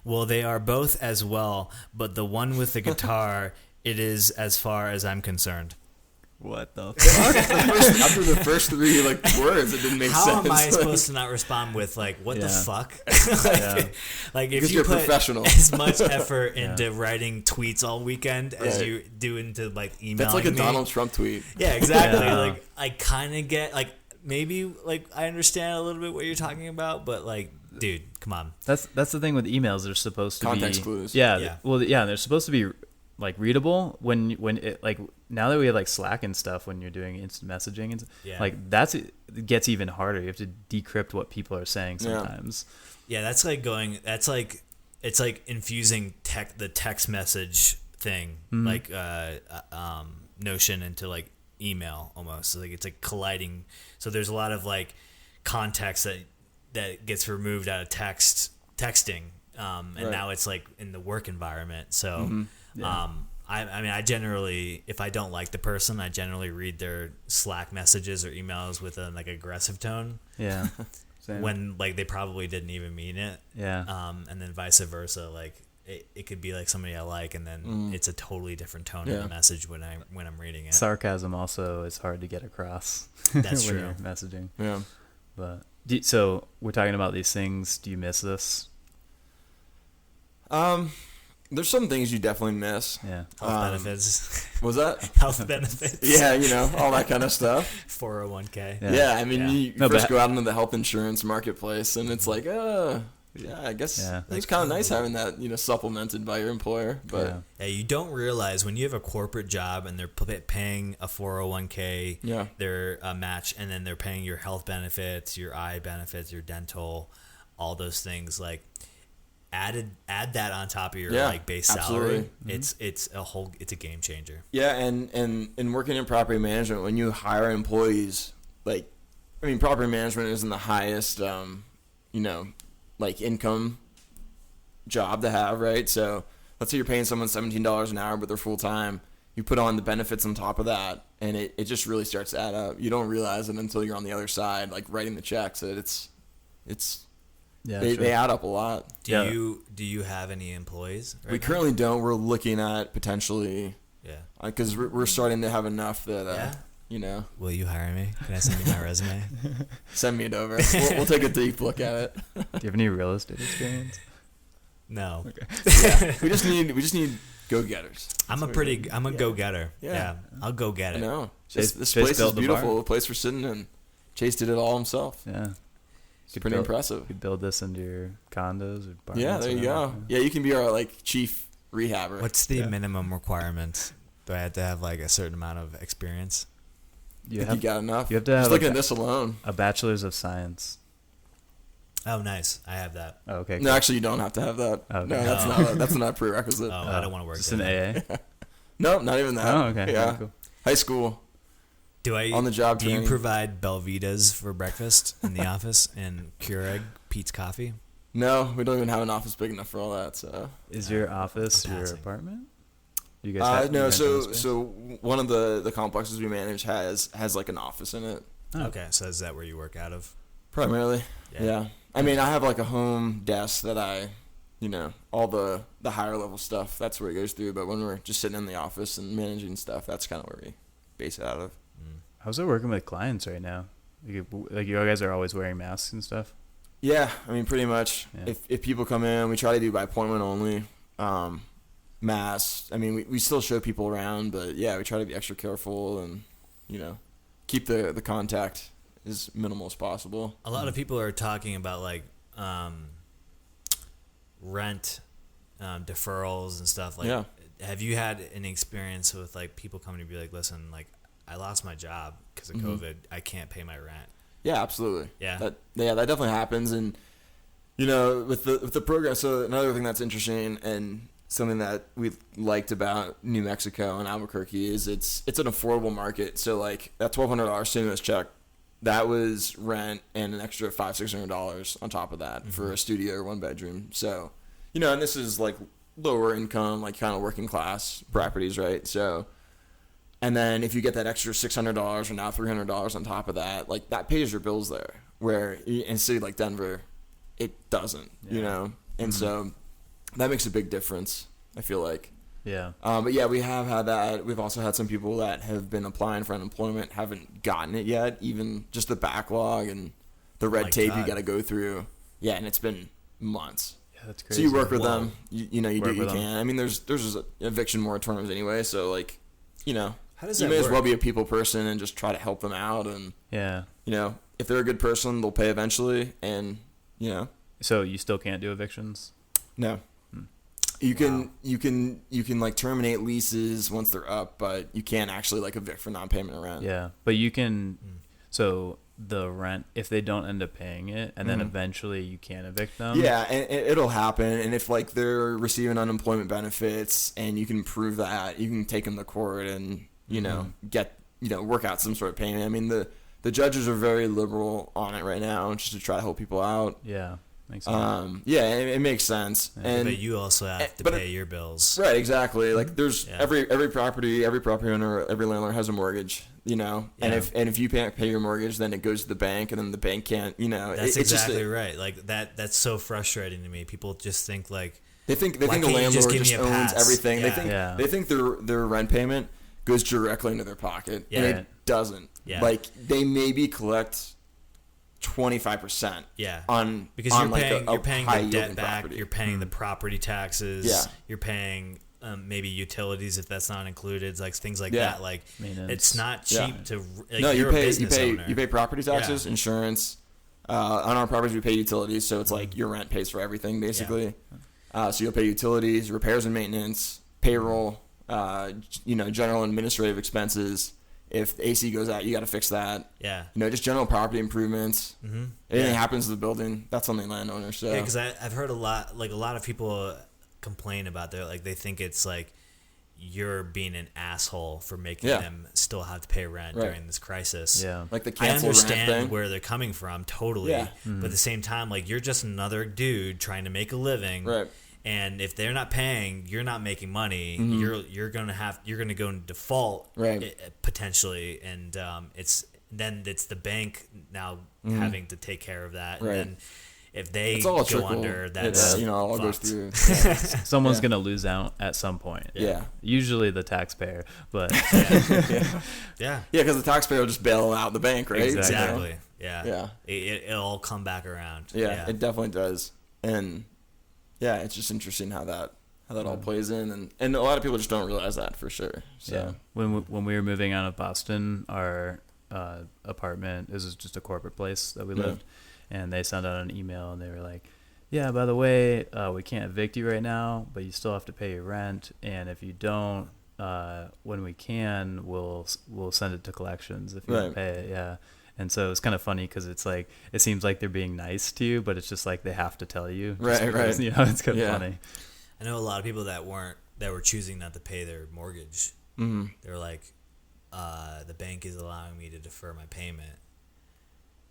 "Well, they are both as well, but the one with the guitar, it is as far as I'm concerned." What the fuck? After the first three like words, it didn't make sense. How am I supposed to not respond with like, "What the fuck"? Like if you put professional. as much effort into writing tweets all weekend as you do into like emailing That's like a me. Donald Trump tweet. Yeah, exactly. Like I kind of get like maybe like I understand a little bit what you're talking about, but like, dude, come on. That's the thing with emails. They're supposed to Context be clues. Yeah. Well, yeah, they're supposed to be like readable when it like now that we have like Slack and stuff when you're doing instant messaging and like it gets even harder. You have to decrypt what people are saying sometimes. Yeah, that's like it's like infusing the text message thing like Notion into like email almost. So like it's like colliding. So there's a lot of like context that gets removed out of texting. And now it's like in the work environment. So I mean, I generally, if I don't like the person, I generally read their Slack messages or emails with a like aggressive tone. Yeah. Same. When like they probably didn't even mean it. Yeah. And then vice versa. Like it could be like somebody I like, and then it's a totally different tone in the message when I'm reading it. Sarcasm also is hard to get across. That's when true. You're messaging. Yeah. But so we're talking about these things. Do you miss this? There's some things you definitely miss. Yeah. Health benefits. Was that? Health benefits. Yeah, you know, all that kind of stuff. 401k. Yeah, I mean, you first go out into the health insurance marketplace, and it's like, I guess it's kind of nice having that, you know, supplemented by your employer. But you don't realize when you have a corporate job and they're paying a 401k, their match, and then they're paying your health benefits, your eye benefits, your dental, all those things like. Add that on top of your like base salary. It's a game changer. Yeah, and working in property management, when you hire employees, like, I mean, property management isn't the highest, you know, like income job to have, right? So let's say you're paying someone $17 an hour, but they're full time. You put on the benefits on top of that, and it just really starts to add up. You don't realize it until you're on the other side, like writing the checks. That it's. Yeah, they add up a lot. Do you have any employees? We currently don't. We're looking at potentially. Yeah. Because we're starting to have enough that. You know. Will you hire me? Can I send you my resume? Send me it over. We'll take a deep look at it. Do you have any real estate experience? No. Okay. We just need go-getters. I'm a go-getter. Yeah. I'll go get it. I know. This place is beautiful. The place we're sitting in. Chase did it all himself. Yeah. It's pretty impressive. You build this into your condos or apartments. Yeah, there you go. Yeah, you can be our like chief rehabber. What's the minimum requirement? Do I have to have like a certain amount of experience? You got enough. You have to have just looking at this alone. A bachelor's of science. Oh, nice. I have that. Oh, okay. Cool. No, actually, you don't have to have that. Okay. No, that's not a prerequisite. I don't want to work. Just an AA. No, not even that. Oh, okay. Yeah, cool. High school. On the job training. Do you provide Belvitas for breakfast in the office and Keurig Pete's coffee? No, we don't even have an office big enough for all that. So is your office your apartment? Do you guys no, rent so space? so one of the complexes we manage has like an office in it. Oh. Okay, so is that where you work out of? Primarily, yeah. I mean, I have like a home desk that I, all the higher level stuff, that's where it goes through. But when we're just sitting in the office and managing stuff, that's kind of where we base it out of. How's it working with clients right now? Like you guys are always wearing masks and stuff? Yeah, I mean, pretty much. Yeah. If people come in, we try to do by appointment only. Masks. I mean, we still show people around, but yeah, we try to be extra careful and, keep the contact as minimal as possible. A lot of people are talking about like rent deferrals and stuff. Like, Yeah. have you had any experience with like people coming to be like, listen, like I lost my job because of COVID. I can't pay my rent. Yeah, absolutely. Yeah. That definitely happens. And, with the program, so another thing that's interesting and something that we liked about New Mexico and Albuquerque is it's an affordable market. So like that $1,200 stimulus check, that was rent and an extra $500-$600 on top of that for a studio or one bedroom. So, and this is like lower income, like kind of working class properties, right? So, and then if you get that extra $600 or now $300 on top of that, like that pays your bills there. Where in a city like Denver, it doesn't, and so that makes a big difference, I feel like. Yeah. But yeah, we have had that. We've also had some people that have been applying for unemployment, haven't gotten it yet. Even just the backlog and the red tape you got to go through. Yeah, and it's been months. Yeah, that's crazy. So you work with Whoa. them. You do what you can. I mean, there's eviction moratoriums anyway. So like, How does you that may as work? well be a people person and just try to help them out. And Yeah. if they're a good person, they'll pay eventually. And So you still can't do evictions? no. You can like terminate leases once they're up, but you can't actually like evict for non-payment of rent. Yeah, but you can. So the rent, if they don't end up paying it, and then eventually you can evict them. Yeah, and it'll happen. And if like they're receiving unemployment benefits, and you can prove that, you can take them to court and get work out some sort of payment. I mean the judges are very liberal on it right now, just to try to help people out. Yeah, makes sense. Yeah, it makes sense. Yeah. And But you also have to pay your bills. right, exactly. Like there's Yeah. every property owner, every landlord has a mortgage, and Yeah. if you can't pay your mortgage, then it goes to the bank, and then the bank can't, That's it's just exactly right. Like that's so frustrating to me. People just think like they think Why a can't you landlord just give just me a owns pass? everything. Yeah. They think their rent payment goes directly into their pocket, and Yeah. it doesn't. Yeah. Like they maybe collect 25% yeah. on Because on you're paying high the debt yielding back, property. you're paying the property taxes, Yeah. you're paying maybe utilities if that's not included, like things like Yeah. that. Like Maintenance. it's not Yeah. cheap to. Like, No, you're you pay a business owner. you pay property taxes, Yeah. insurance. On our properties, we pay utilities, so it's like your rent pays for everything basically. So you'll pay utilities, repairs and maintenance, payroll, general administrative expenses. If the AC goes out, you got to fix that. Yeah. Just general property improvements. Mm-hmm. Anything Yeah. happens to the building, that's on the landowner. So Yeah, because I've heard a lot of people complain about their like they think it's like you're being an asshole for making Yeah. them still have to pay rent Right. during this crisis. Yeah. like the I cancel rent understand thing. where they're coming from totally, Yeah. but at the same time, like you're just another dude trying to make a living, Right. And if they're not paying, you're not making money. You're gonna go in default, Right. Potentially, and it's the bank now having to take care of that, Right. and then if they It's all a go trickle. under, that's It all goes fucked. through. Someone's Yeah. gonna lose out at some point. Yeah. Usually the taxpayer, but Yeah, because the taxpayer will just bail out the bank, right? exactly. Yeah, Yeah. It'll all come back around. Yeah, it definitely does. And yeah, it's just interesting how that all plays in, and a lot of people just don't realize that for sure. So yeah. When we were moving out of Boston, our apartment is just a corporate place that we lived, and they sent out an email and they were like, "Yeah, by the way, we can't evict you right now, but you still have to pay your rent, and if you don't, when we can, we'll send it to collections if you don't pay it." Yeah. And so it's kind of funny because it's like it seems like they're being nice to you, but it's just like they have to tell you. Right, because, right. It's kind of funny. I know a lot of people that were choosing not to pay their mortgage. Mm-hmm. They were like, the bank is allowing me to defer my payment.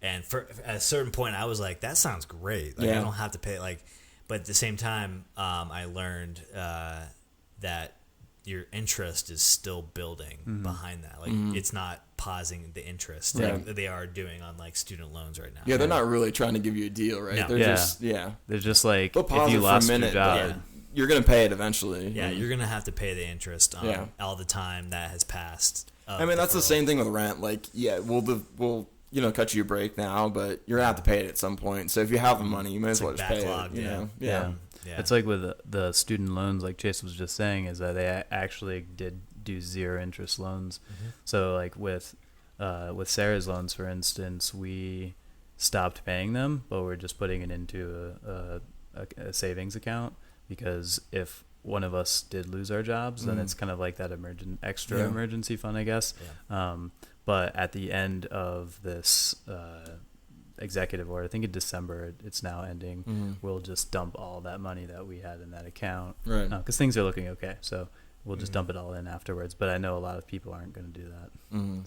And at a certain point, I was like, that sounds great. Like, I don't have to pay. Like, but at the same time, I learned that your interest is still building behind that. Like it's not pausing the interest like they are doing on like student loans right now. Yeah, they're not really trying to give you a deal, right? No. They're just like, they'll pause if you it lost for a minute, your job, but you're gonna pay it eventually. Yeah, you're gonna have to pay the interest on all the time that has passed. I mean, that's the same thing with rent. Like, we'll cut you a break now, but you're gonna have to pay it at some point. So if you have the money, you might as well just pay it. You know? Yeah. It's like with the student loans, like Chase was just saying, is that they actually did do zero interest loans. So like with Sarah's loans, for instance, we stopped paying them, but we're just putting it into a savings account, because if one of us did lose our jobs, then it's kind of like that emergency fund, I guess. But at the end of this executive order, I think in December, it's now ending, we'll just dump all that money that we had in that account, right? Because things are looking okay, so we'll just dump it all in afterwards. But I know a lot of people aren't going to do that.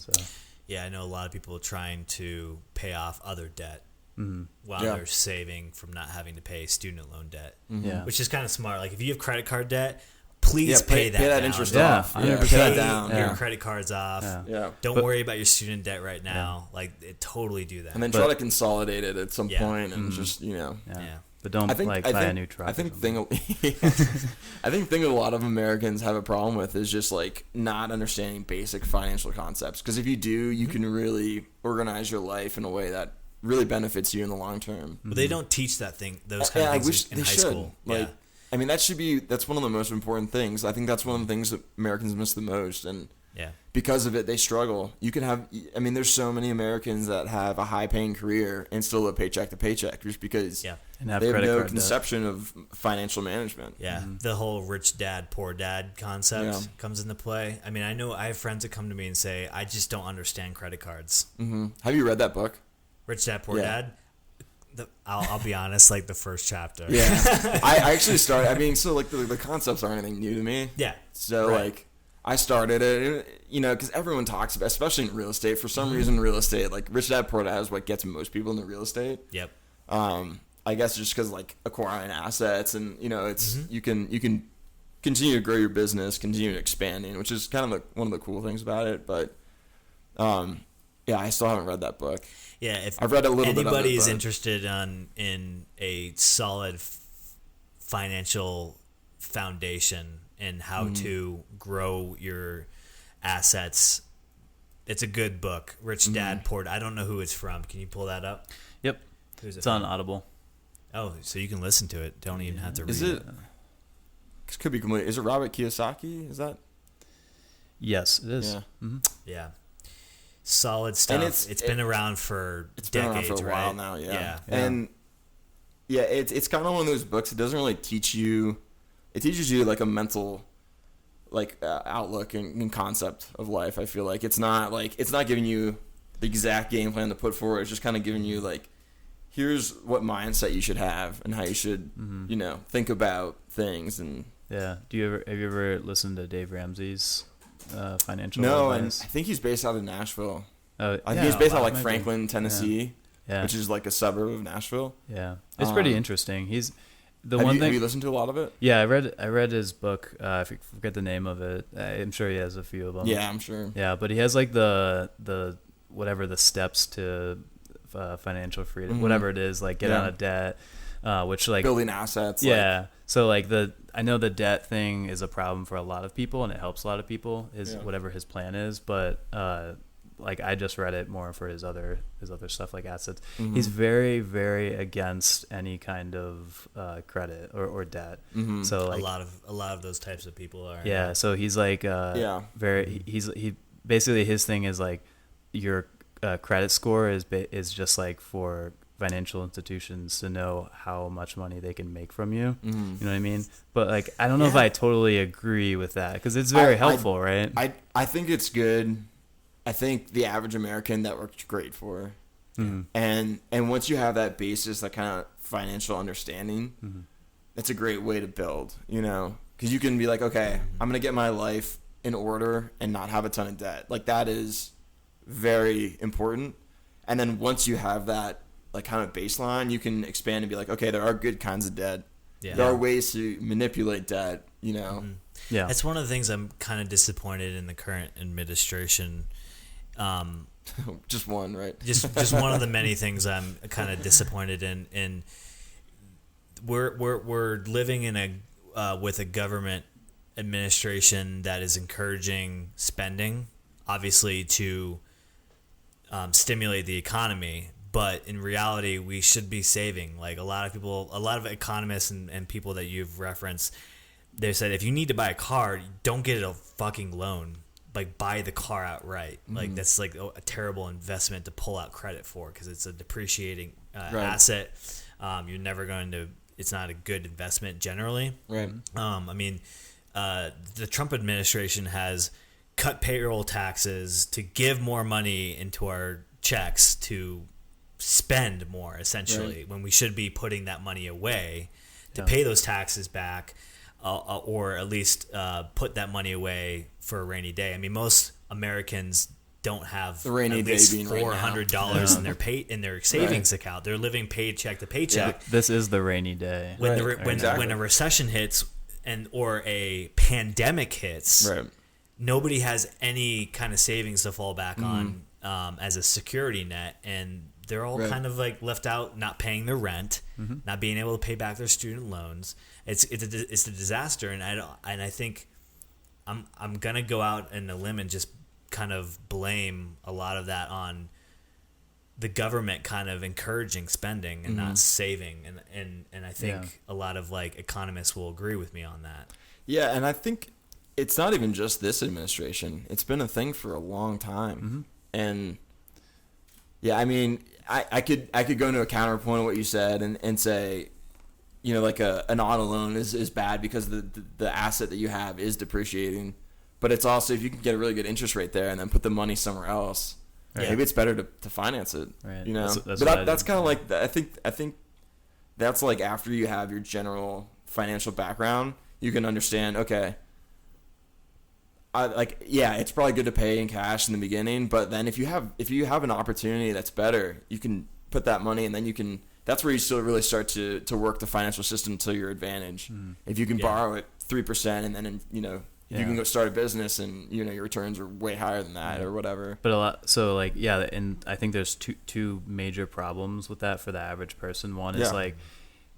So yeah, I know a lot of people trying to pay off other debt while they're saving from not having to pay student loan debt, which is kind of smart. Like if you have credit card debt, please pay that down. Interest off. Pay that down. Your credit cards off. Don't worry about your student debt right now. Like totally do that. And then try to consolidate it at some point and just But don't buy a new truck. I think thing a lot of Americans have a problem with is just like not understanding basic financial concepts. Because if you do, you can really organize your life in a way that really benefits you in the long term. But they don't teach those kind of things in high school. I mean, that's one of the most important things. I think that's one of the things that Americans miss the most. And because of it, they struggle. There's so many Americans that have a high-paying career and still live paycheck to paycheck just because and have they have no conception of financial management. Yeah, the whole rich dad, poor dad concept comes into play. I mean, I have friends that come to me and say, I just don't understand credit cards. Have you read that book? Rich Dad, Poor Dad? I'll be honest, like the first chapter. Yeah. I actually started, the concepts aren't anything new to me. Yeah. So, I started it, because everyone talks about, especially in real estate. For some reason, real estate, like Rich Dad Poor Dad is what gets most people into real estate. Yep. I guess just because acquiring assets and it's you can continue to grow your business, continue expanding, which is kind of one of the cool things about it. But I still haven't read that book. Yeah, if I've read a little bit of it. Anybody is interested in a solid financial foundation and how to grow your assets, it's a good book. Rich Dad, Poor Dad. I don't know who it's from. Can you pull that up? Yep. Who's it it's from? on Audible. Oh, so you can listen to it. Don't even have to read it. It could be complete. Is it Robert Kiyosaki? Is that? Yes, it is. Yeah. Yeah. Solid stuff. And it's been around for decades, been around for a while now, And it's kind of one of those books. It doesn't really teach you. It teaches you like a mental, outlook and concept of life. I feel like it's not giving you the exact game plan to put forward. It's just kind of giving you here's what mindset you should have and how you should think about things. And have you ever listened to Dave Ramsey's financial advice? And I think he's based out of Nashville. I think he's based out Franklin, Tennessee, which is like a suburb of Nashville. Yeah, it's pretty interesting. He's have you listened to a lot of it? Yeah, I read his book. I forget the name of it. I'm sure he has a few of them. Yeah, I'm sure. Yeah, but he has the whatever the steps to financial freedom, whatever it is, get out of debt, which building assets. Yeah. So I know the debt thing is a problem for a lot of people, and it helps a lot of people. Whatever his plan is, but I just read it more for his other stuff like assets. He's very, very against any kind of credit or debt. So a lot of those types of people are. Yeah. So he's very he basically his thing is your credit score is just for financial institutions to know how much money they can make from you. You know what I mean? But I don't know if I totally agree with that, because it's very helpful, right? I think it's good. I think the average American that works great for. And once you have that basis, that kind of financial understanding, it's a great way to build, because you can be okay, I'm going to get my life in order and not have a ton of debt. That is very important. And then once you have that kind of baseline, you can expand and be okay, there are good kinds of debt. There are ways to manipulate debt you know. Yeah, That's one of the things I'm kind of disappointed in the current administration. Just one, right? Just one of the many things I'm kind of disappointed in. And we're living in a with a government administration that is encouraging spending, obviously to stimulate the economy. But in reality, we should be saving. Like a lot of economists and people that you've referenced, they said if you need to buy a car, don't get a fucking loan. Like buy the car outright. Like that's like a terrible investment to pull out credit for because it's a depreciating asset. You're never going to. It's not a good investment generally. Right. I mean, the Trump administration has cut payroll taxes to give more money into our checks to spend more, essentially, when we should be putting that money away to pay those taxes back, or at least put that money away for a rainy day. I mean, most Americans don't have the rainy at day least being $400 in their savings account. They're living paycheck to paycheck. Yeah, this is the rainy day. When when a recession hits or a pandemic hits, nobody has any kind of savings to fall back on as a security net, and they're all kind of like left out, not paying their rent, not being able to pay back their student loans. It's a disaster, and I think I'm gonna go out on a limb and just kind of blame a lot of that on the government kind of encouraging spending and not saving, and I think a lot of like economists will agree with me on that. Yeah, and I think it's not even just this administration. It's been a thing for a long time, and yeah, I mean, I could go into a counterpoint of what you said and say, you know, like an auto loan is bad because the asset that you have is depreciating. But it's also, if you can get a really good interest rate there and then put the money somewhere else, maybe it's better to finance it. Right. You know, that's kind of like, I think that's like after you have your general financial background, you can understand. Okay, it's probably good to pay in cash in the beginning, but then if you have an opportunity that's better, you can put that money, and then that's where you still really start to work the financial system to your advantage. If you can borrow at 3%, and then you can go start a business, and your returns are way higher than that or whatever. But and I think there's two major problems with that for the average person. One is like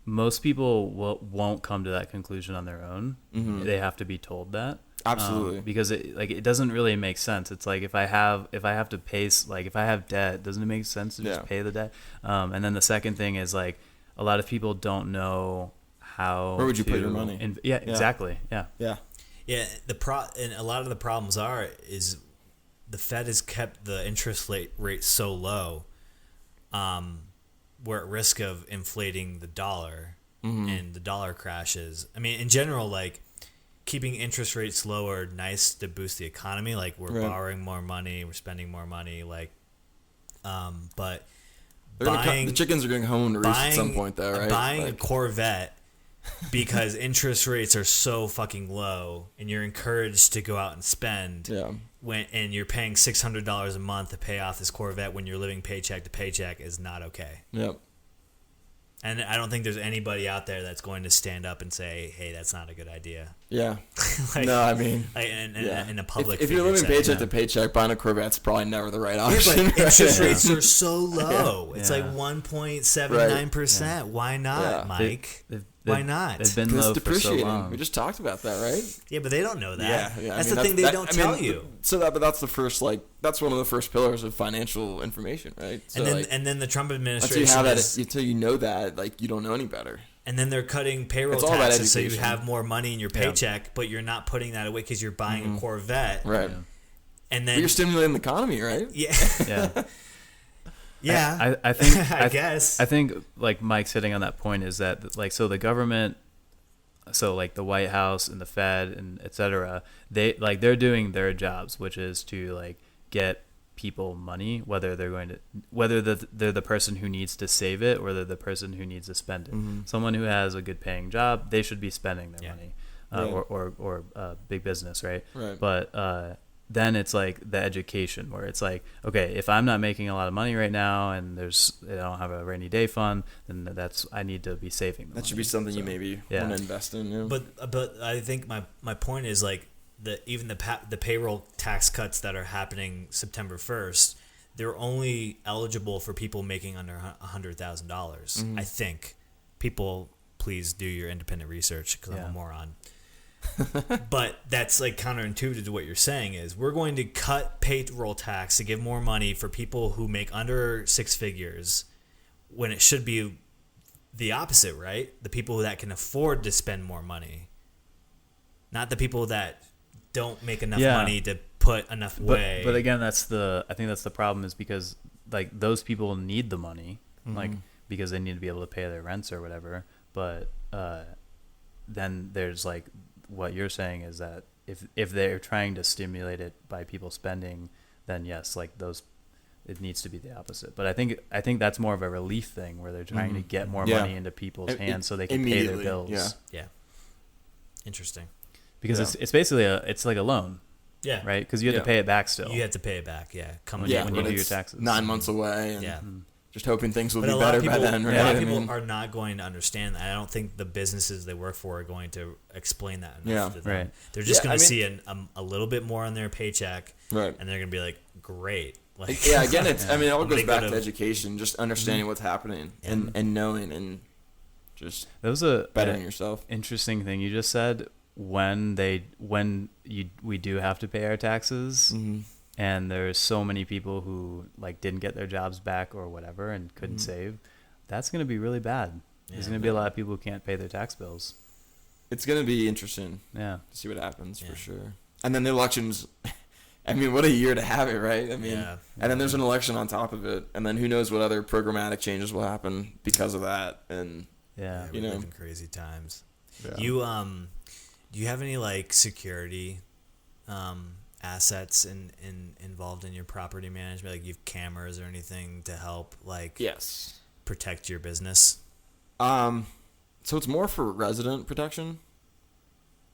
most people won't come to that conclusion on their own. They have to be told that. Absolutely. Because it doesn't really make sense. It's like if I have to pay, like if I have debt, doesn't it make sense to just pay the debt? And then the second thing is like a lot of people don't know how. Where would you put your money? Exactly. Yeah. Yeah. Yeah. And a lot of the problems is the Fed has kept the interest rate so low. We're at risk of inflating the dollar, and the dollar crashes. I mean, in general, like, keeping interest rates lower, nice to boost the economy. Like, we're borrowing more money, we're spending more money. Like, but the chickens are going home to roost at some point, though, right? Buying a Corvette because interest rates are so fucking low, and you're encouraged to go out and spend. And you're paying $600 a month to pay off this Corvette when you're living paycheck to paycheck is not okay. Yep. And I don't think there's anybody out there that's going to stand up and say, "Hey, that's not a good idea." Yeah. Like, no, I mean, in a public. If you're living paycheck to paycheck, buying a Corvette's probably never the right option. But interest rates are so low. It's like 1.79%. Why not, Mike? Why not? They've been low for so long. We just talked about that, right? Yeah, but they don't know that. Yeah. That's the thing they don't tell you. But that's the first, that's one of the first pillars of financial information, right? So and then the Trump administration. Until you know that, you don't know any better. And then they're cutting payroll taxes so you have more money in your paycheck, but you're not putting that away because you're buying a Corvette. Right. And then you're stimulating the economy, right? Yeah. Yeah. Yeah. I think I guess. I think Mike's hitting on that point is that so the government, so the White House and the Fed and et cetera, they're doing their jobs, which is to get people money, whether they're the person who needs to save it or they're the person who needs to spend it. Someone who has a good paying job, they should be spending their money, or big business, right? Right. But then it's like the education where it's like, okay, if I'm not making a lot of money right now and I don't have a rainy day fund, then I need to be saving the That should money. be something you maybe want to invest in. Yeah. But I think my point is like even the payroll tax cuts that are happening September 1st, they're only eligible for people making under $100,000. I think. People, please do your independent research because I'm a moron. But that's like counterintuitive to what you're saying is we're going to cut payroll tax to give more money for people who make under six figures when it should be the opposite, right? The people that can afford to spend more money, not the people that don't make enough money to put enough away. But again, I think that's the problem is because like those people need the money, like because they need to be able to pay their rents or whatever. But then there's like what you're saying is that if they're trying to stimulate it by people spending, then yes, like it needs to be the opposite. But I think that's more of a relief thing where they're trying to get more money into people's hands so they can pay their bills. Yeah. Interesting. Because it's basically it's like a loan. Yeah. Right? Because you have to pay it back still. You have to pay it back. Yeah. When you do your taxes. 9 months away. And just hoping things will be a better lot of people, by then. Right? A lot of people are not going to understand that. I don't think the businesses they work for are going to explain that enough to them. Right. They're just going to see a little bit more on their paycheck, right? And they're going to be like, "Great." Like, again, it all goes back to education, just understanding what's happening and knowing and just that was a bettering yourself. Interesting thing you just said. When we do have to pay our taxes. And there's so many people who like didn't get their jobs back or whatever and couldn't save. That's going to be really bad. There's going to be a lot of people who can't pay their tax bills. It's going to be interesting. To see what happens for sure. And then the elections. I mean, what a year to have it, right? I mean, and then there's an election on top of it, and then who knows what other programmatic changes will happen because of that. And we're living crazy times. Yeah. Do you have any like security? Assets involved in your property management, like you have cameras or anything to help protect your business? So it's more for resident protection.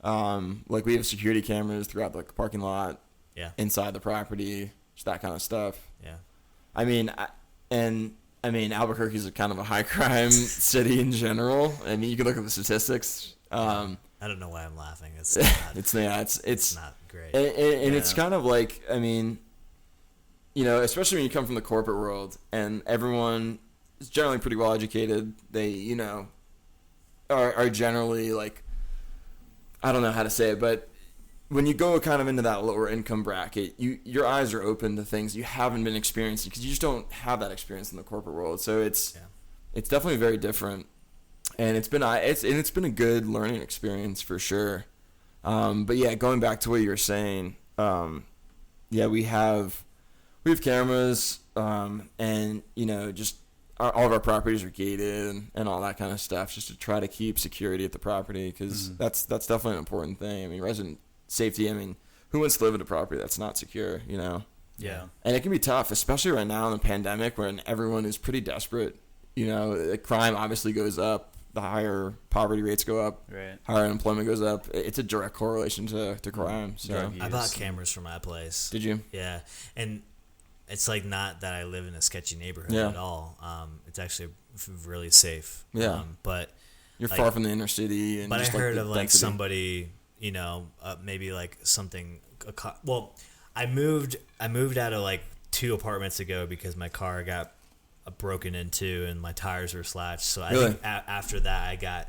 Like we have security cameras throughout the parking lot, inside the property, just that kind of stuff. Yeah. I mean, Albuquerque is kind of a high crime city in general. I mean, you can look at the statistics. I don't know why I'm laughing. It's not, it's not great. And it's kind of like, I mean, especially when you come from the corporate world and everyone is generally pretty well educated. They, are generally like, I don't know how to say it, but when you go kind of into that lower income bracket, your eyes are open to things you haven't been experiencing because you just don't have that experience in the corporate world. So it's definitely very different. And it's been a good learning experience for sure. But yeah, going back to what you were saying, we have cameras, and just all of our properties are gated and all that kind of stuff, just to try to keep security at the property because that's definitely an important thing. I mean, resident safety. I mean, who wants to live in a property that's not secure? Yeah. And it can be tough, especially right now in the pandemic when everyone is pretty desperate. Crime obviously goes up. The higher poverty rates go up, higher unemployment goes up. It's a direct correlation to crime. So I bought cameras for my place. Did you? Yeah, and it's like not that I live in a sketchy neighborhood at all. It's actually really safe. Yeah, but you're far from the inner city. And but just I heard the of like density. somebody, maybe like something. Well, I moved out of like 2 apartments ago because my car got broken into and my tires were slashed. So I think after that I got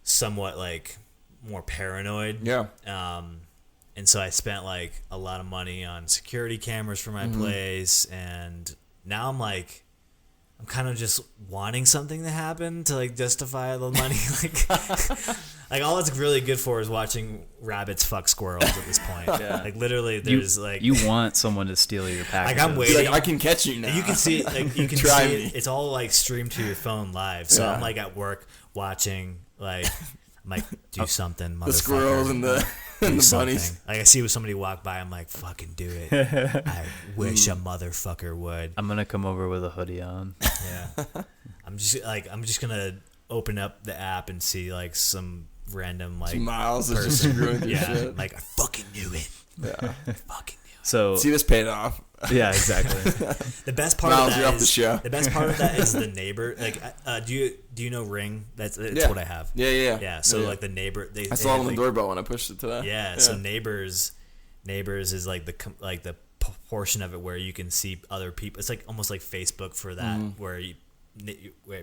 somewhat like more paranoid. Yeah. And so I spent like a lot of money on security cameras for my place, and now I'm kind of just wanting something to happen to like justify the money. Like all it's really good for is watching rabbits fuck squirrels at this point. Like literally there's you want someone to steal your packages. Like I'm waiting. Like, I can catch you now. And you can see you can Try see me. it's all like streamed to your phone live. So I'm like at work watching, like I'm like, do something, motherfucker. The squirrels and the bunnies. Like I see somebody walk by, I'm like, fucking do it. I wish a motherfucker would. I'm gonna come over with a hoodie on. Yeah. I'm just gonna open up the app and see like some random like Miles is just person. screwing through Yeah, shit. like I fucking knew it. Yeah. I fucking knew it. So See, this paid off. yeah, exactly. The best part Miles, of you're that off the is show. the best part of that is the neighbor. Like, do you know Ring? That's Yeah. what I have. Yeah. Yeah. So like the neighbor, I saw it on the doorbell when I pushed it today. Yeah. So neighbors is like the portion of it where you can see other people. It's like almost like Facebook for that, where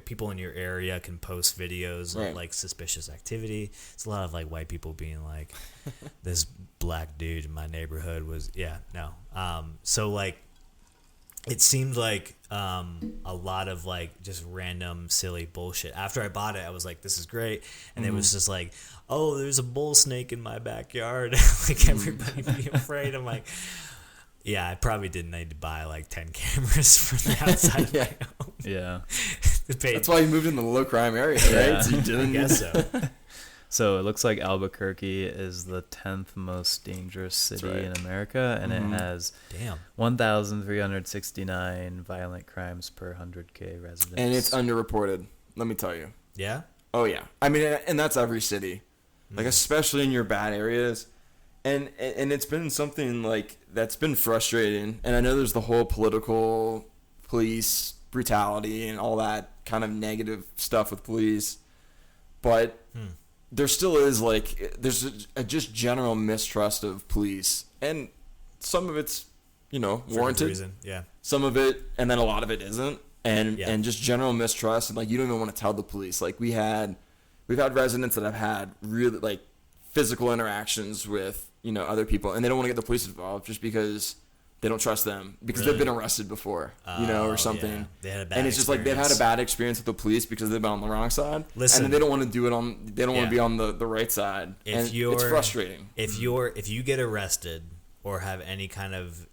people in your area can post videos of like suspicious activity. It's a lot of like white people being like, this black dude in my neighborhood was so like it seemed like a lot of like just random silly bullshit. After I bought it, I was like, this is great, and it was just like, oh, there's a bull snake in my backyard. Like everybody being afraid. I'm like, yeah, I probably didn't need to buy like 10 cameras for the outside of my home. Yeah. That's why you moved in the low crime area, right? Yeah. So you didn't. I guess so. So it looks like Albuquerque is the 10th most dangerous city in America, and it has 1,369 violent crimes per 100K residents. And it's underreported, let me tell you. Yeah? Oh, yeah. I mean, and that's every city. Like, especially in your bad areas. And it's been something, like, that's been frustrating. And I know there's the whole political police brutality and all that kind of negative stuff with police. But there still is, like, there's a just general mistrust of police. And some of it's, warranted. Reason. Yeah. Some of it, and then a lot of it isn't. And just general mistrust. And, like, you don't even want to tell the police. Like, we've had residents that have had really, like, physical interactions with, other people. And they don't want to get the police involved just because they don't trust them. Because they've been arrested before, or something. Yeah. They had a bad and it's just like they've had a bad experience with the police because they've been on the wrong side. Listen, and then they don't want to do it they don't want to be on the right side. And it's frustrating. If you get arrested or have any kind of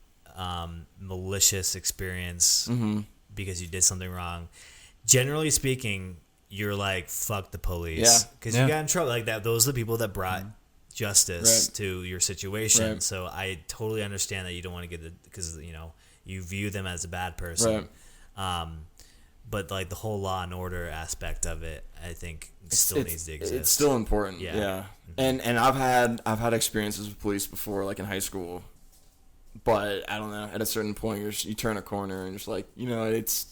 malicious experience because you did something wrong, generally speaking, you're like, fuck the police. Because you got in trouble. Like that. Those are the people that brought justice to your situation. So I totally understand that you don't want to get it because, you view them as a bad person. But like the whole law and order aspect of it, I think still needs to exist. It's still important. Yeah. Mm-hmm. And I've had experiences with police before, like in high school. But I don't know. At a certain point, you turn a corner and you're just like, it's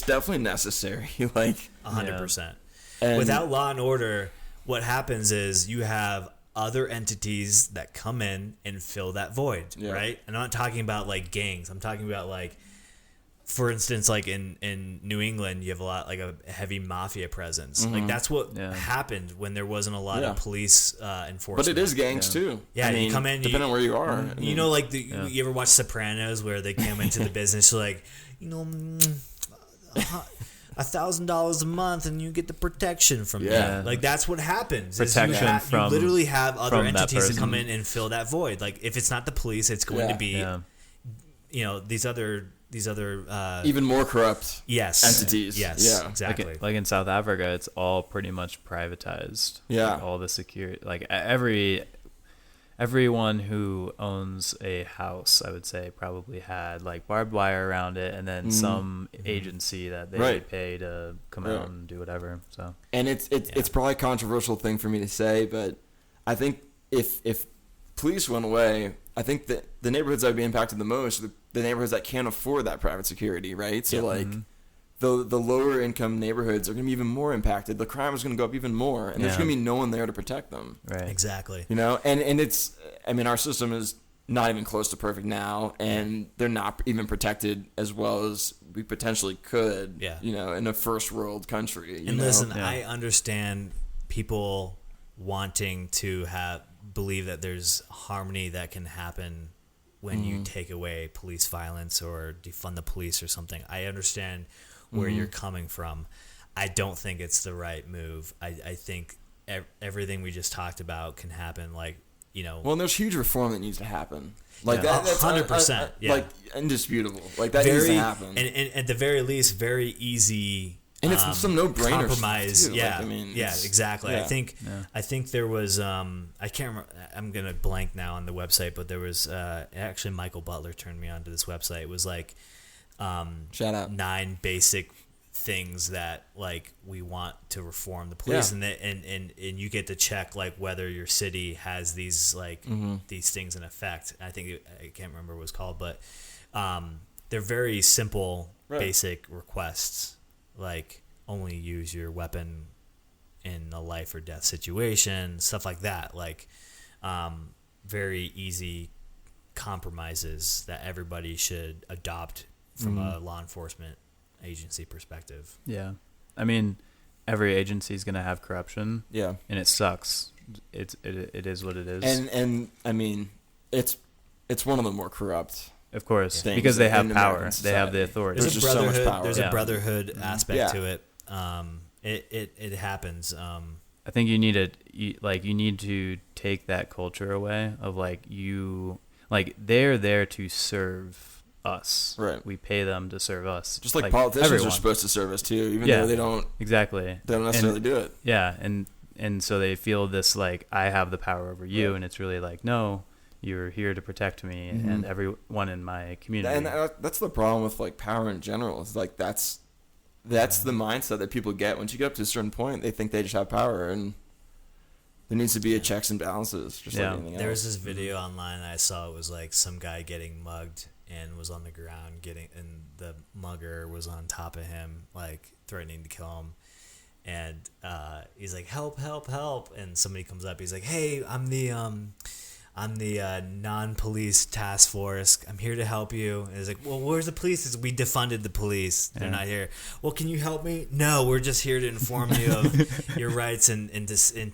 definitely necessary. Like 100%. And without law and order, what happens is you have other entities that come in and fill that void, right? And I'm not talking about like gangs. I'm talking about like, for instance, like in New England, you have a lot like a heavy mafia presence. Like that's what happened when there wasn't a lot of police enforcement. But it is gangs too. Yeah, I mean, you come in, depending on where you are. Like you ever watch Sopranos where they come into the business like, $1,000 a month and you get the protection from that. Like that's what happens. Protection you literally have other entities that come in and fill that void. Like if it's not the police, it's going to be these other even more corrupt entities. Yes. Exactly. Like in South Africa, it's all pretty much privatized. Yeah. Like all the security, like everyone who owns a house, I would say, probably had like barbed wire around it, and then some agency that they pay to come out and do whatever. So, and it's probably a controversial thing for me to say, but I think if police went away, I think that the neighborhoods that would be impacted the most are the neighborhoods that can't afford that private security, right? So the lower income neighborhoods are going to be even more impacted. The crime is going to go up even more, and there's going to be no one there to protect them. Right. Exactly. And it's, I mean, our system is not even close to perfect now, and they're not even protected as well as we potentially could, in a first world country. Listen, I understand people wanting to believe that there's harmony that can happen when you take away police violence or defund the police or something. I understand where you're coming from. I don't think it's the right move. I think everything we just talked about can happen, like, Well, and there's huge reform that needs to happen. Like that's 100%. Like indisputable. Like that needs to happen. And at the very least, very easy. And it's some no-brainers compromise. too. Yeah, like, exactly. Yeah. I think there was I can't remember. I'm gonna blank now on the website, but there was actually Michael Butler turned me on to this website. It was like shout out 9 basic things that like we want to reform the police, Yeah. and you get to check like whether your city has these like these things in effect. I think I can't remember what it was called, but they're very simple, basic requests, like only use your weapon in a life or death situation, stuff like that. Like very easy compromises that everybody should adopt from a law enforcement agency perspective. Yeah. I mean, every agency is going to have corruption. Yeah. And it sucks. It is what it is. And I mean, it's one of the more corrupt. Of course, things because they have in power. American They have the society. authority. There's just so much power. There's Yeah. a brotherhood aspect Yeah. to it. It happens. I think you need to take that culture away of they're there to serve us. Right. We pay them to serve us. Just like politicians everyone. are supposed to serve us too, even Yeah. though they don't Exactly. necessarily do it. Yeah, and so they feel this like I have the power over you, and it's really like no, you're here to protect me and everyone in my community. And that's the problem with like power in general. It's like that's the mindset that people get once you get up to a certain point. They think they just have power, and there needs to be a checks and balances, just like anything else. There was this video online I saw. It was like some guy getting mugged and was on the ground and the mugger was on top of him, like threatening to kill him. And he's like, "Help, help, help!" And somebody comes up. He's like, "Hey, I'm the non-police task force. I'm here to help you." And he's like, "Well, where's the police?" It's, "We defunded the police. They're not here." "Well, can you help me?" "No, we're just here to inform you of your rights and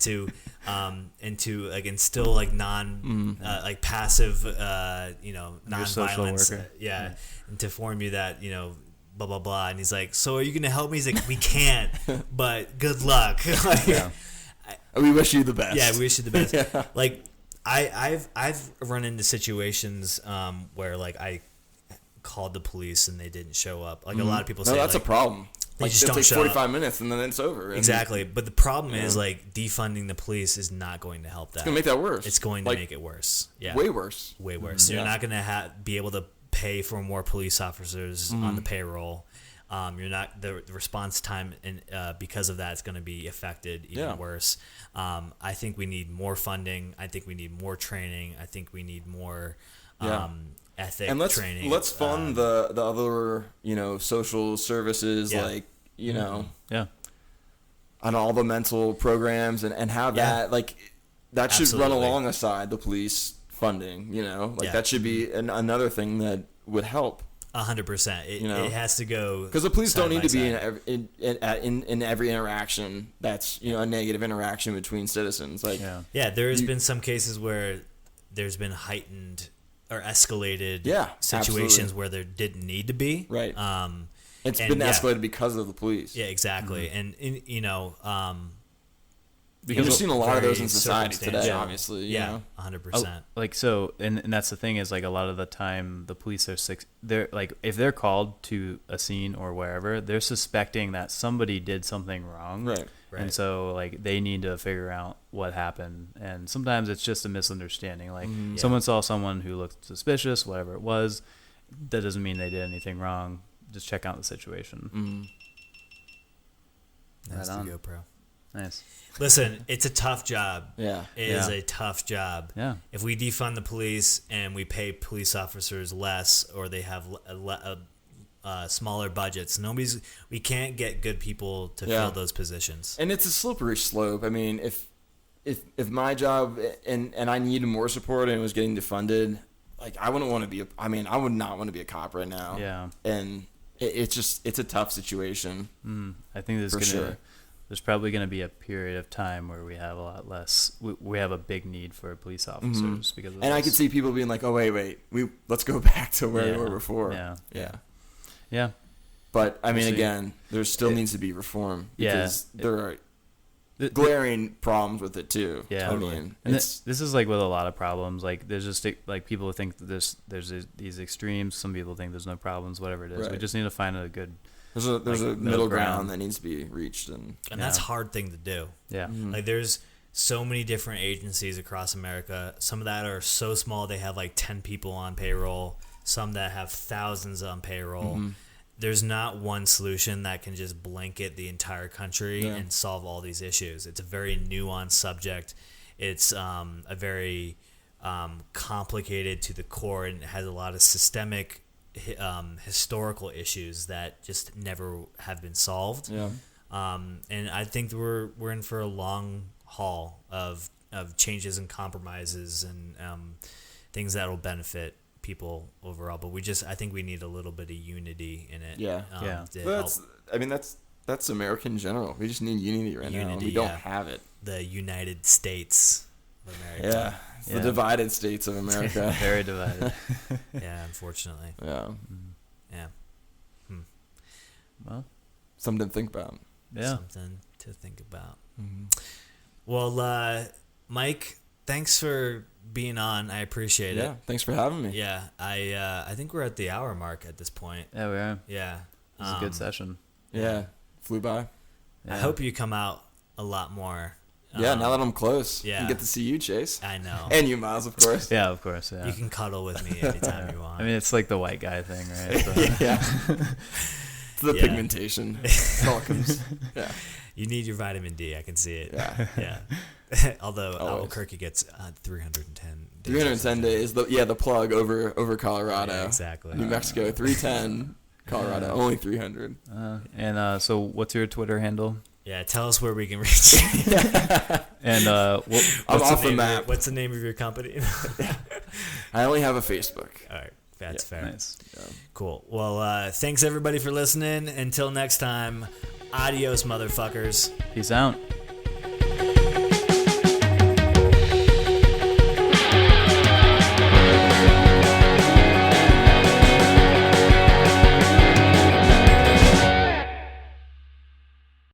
to like instill like like passive non-violence. worker. And to inform you that blah blah blah." And he's like, "So are you gonna help me?" He's like, "We can't, but good luck." We wish you the best. Yeah, we wish you the best. Yeah. Like I've run into situations where like I called the police and they didn't show up. Like a lot of people say, No, that's like, a problem. They Like just it don't takes show 45 minutes and then it's over. And exactly. But the problem is like defunding the police is not going to help that. It's gonna make that worse. It's going to Like, make it worse. Yeah, way worse. way worse. You're not going to be able to pay for more police officers on the payroll. You're not the response time, and because of that, it's going to be affected even worse. I think we need more funding. I think we need more training. I think we need more ethic And training. let's fund the other social services like Yeah. on all the mental programs and how that that should run Absolutely. alongside the police funding. That should be another thing that would help. 100%. It has to go Because the police side don't need by to be side. in every interaction that's a negative interaction between citizens. There has been some cases where there's been heightened or escalated situations absolutely. where there didn't need to be. Right. It's been escalated because of the police. Yeah, exactly. And Because we've seen a lot of those in very society today, circumstantial. obviously. Yeah, 100%. And that's the thing is like a lot of the time the police are they're like if they're called to a scene or wherever, they're suspecting that somebody did something wrong. Right. And so like they need to figure out what happened, and sometimes it's just a misunderstanding. Like someone saw someone who looked suspicious, whatever it was. That doesn't mean they did anything wrong. Just check out the situation. That's Right on. the GoPro. Nice. Listen, it's a tough job. Yeah. It is a tough job. Yeah. If we defund the police and we pay police officers less, or they have smaller budgets, we can't get good people to fill those positions. And it's a slippery slope. I mean, if my job and I needed more support and it was getting defunded, like I would not want to be a cop right now. Yeah. And it's a tough situation. I think there's probably going to be a period of time where we have a lot less. We have a big need for police officers because of And I could see people being like, "Oh wait, let's go back to where we were before." Yeah. But I mean, We'll see. again, there still needs to be reform because there are glaring problems with it too. Yeah, I mean, and it's this is like with a lot of problems. Like there's just like people think that there's these extremes. Some people think there's no problems. Whatever it is, we Right. just need to find a good. there's a middle ground that needs to be reached, and That's a hard thing to do. Yeah. Like there's so many different agencies across America. Some of that are so small they have like 10 people on payroll. Some that have thousands on payroll. there's not one solution that can just blanket the entire country and solve all these issues. It's a very nuanced subject. It's a very complicated to the core, and it has a lot of systemic historical issues that just never have been solved. Yeah. And I think we're in for a long haul of changes and compromises and things that will benefit people overall. But I think we need a little bit of unity in it. Yeah. That's America in general. We just need unity right now. We don't have it. The United States of America. Yeah. The divided states of America. Very divided. Yeah, unfortunately. Yeah. Yeah. Well, something to think about. Yeah. Something to think about. Well, Mike, thanks for being on. I appreciate it. Yeah, thanks for having me. Yeah, I think we're at the hour mark at this point. Yeah, we are. Yeah. It was a good session. Yeah, flew by. I hope you come out a lot more. Yeah, now that I'm close. Yeah. I get to see you, Chase. I know. And you, Myles, of course. Yeah, of course. Yeah. You can cuddle with me anytime you want. I mean, it's like the white guy thing, right? Yeah. It's the pigmentation. It all comes. Yeah. You need your vitamin D. I can see it. Yeah. Yeah. Although Always. Albuquerque gets 310 days. 310 days. The plug over Colorado. Yeah, exactly. New Mexico, 310. Colorado, only 300. And so what's your Twitter handle? Yeah, tell us where we can reach you. And I'm off the map. What's the name of your company? I only have a Facebook. All right, that's fair. Nice. Yeah. Cool. Well, thanks everybody for listening. Until next time, adios, motherfuckers. Peace out.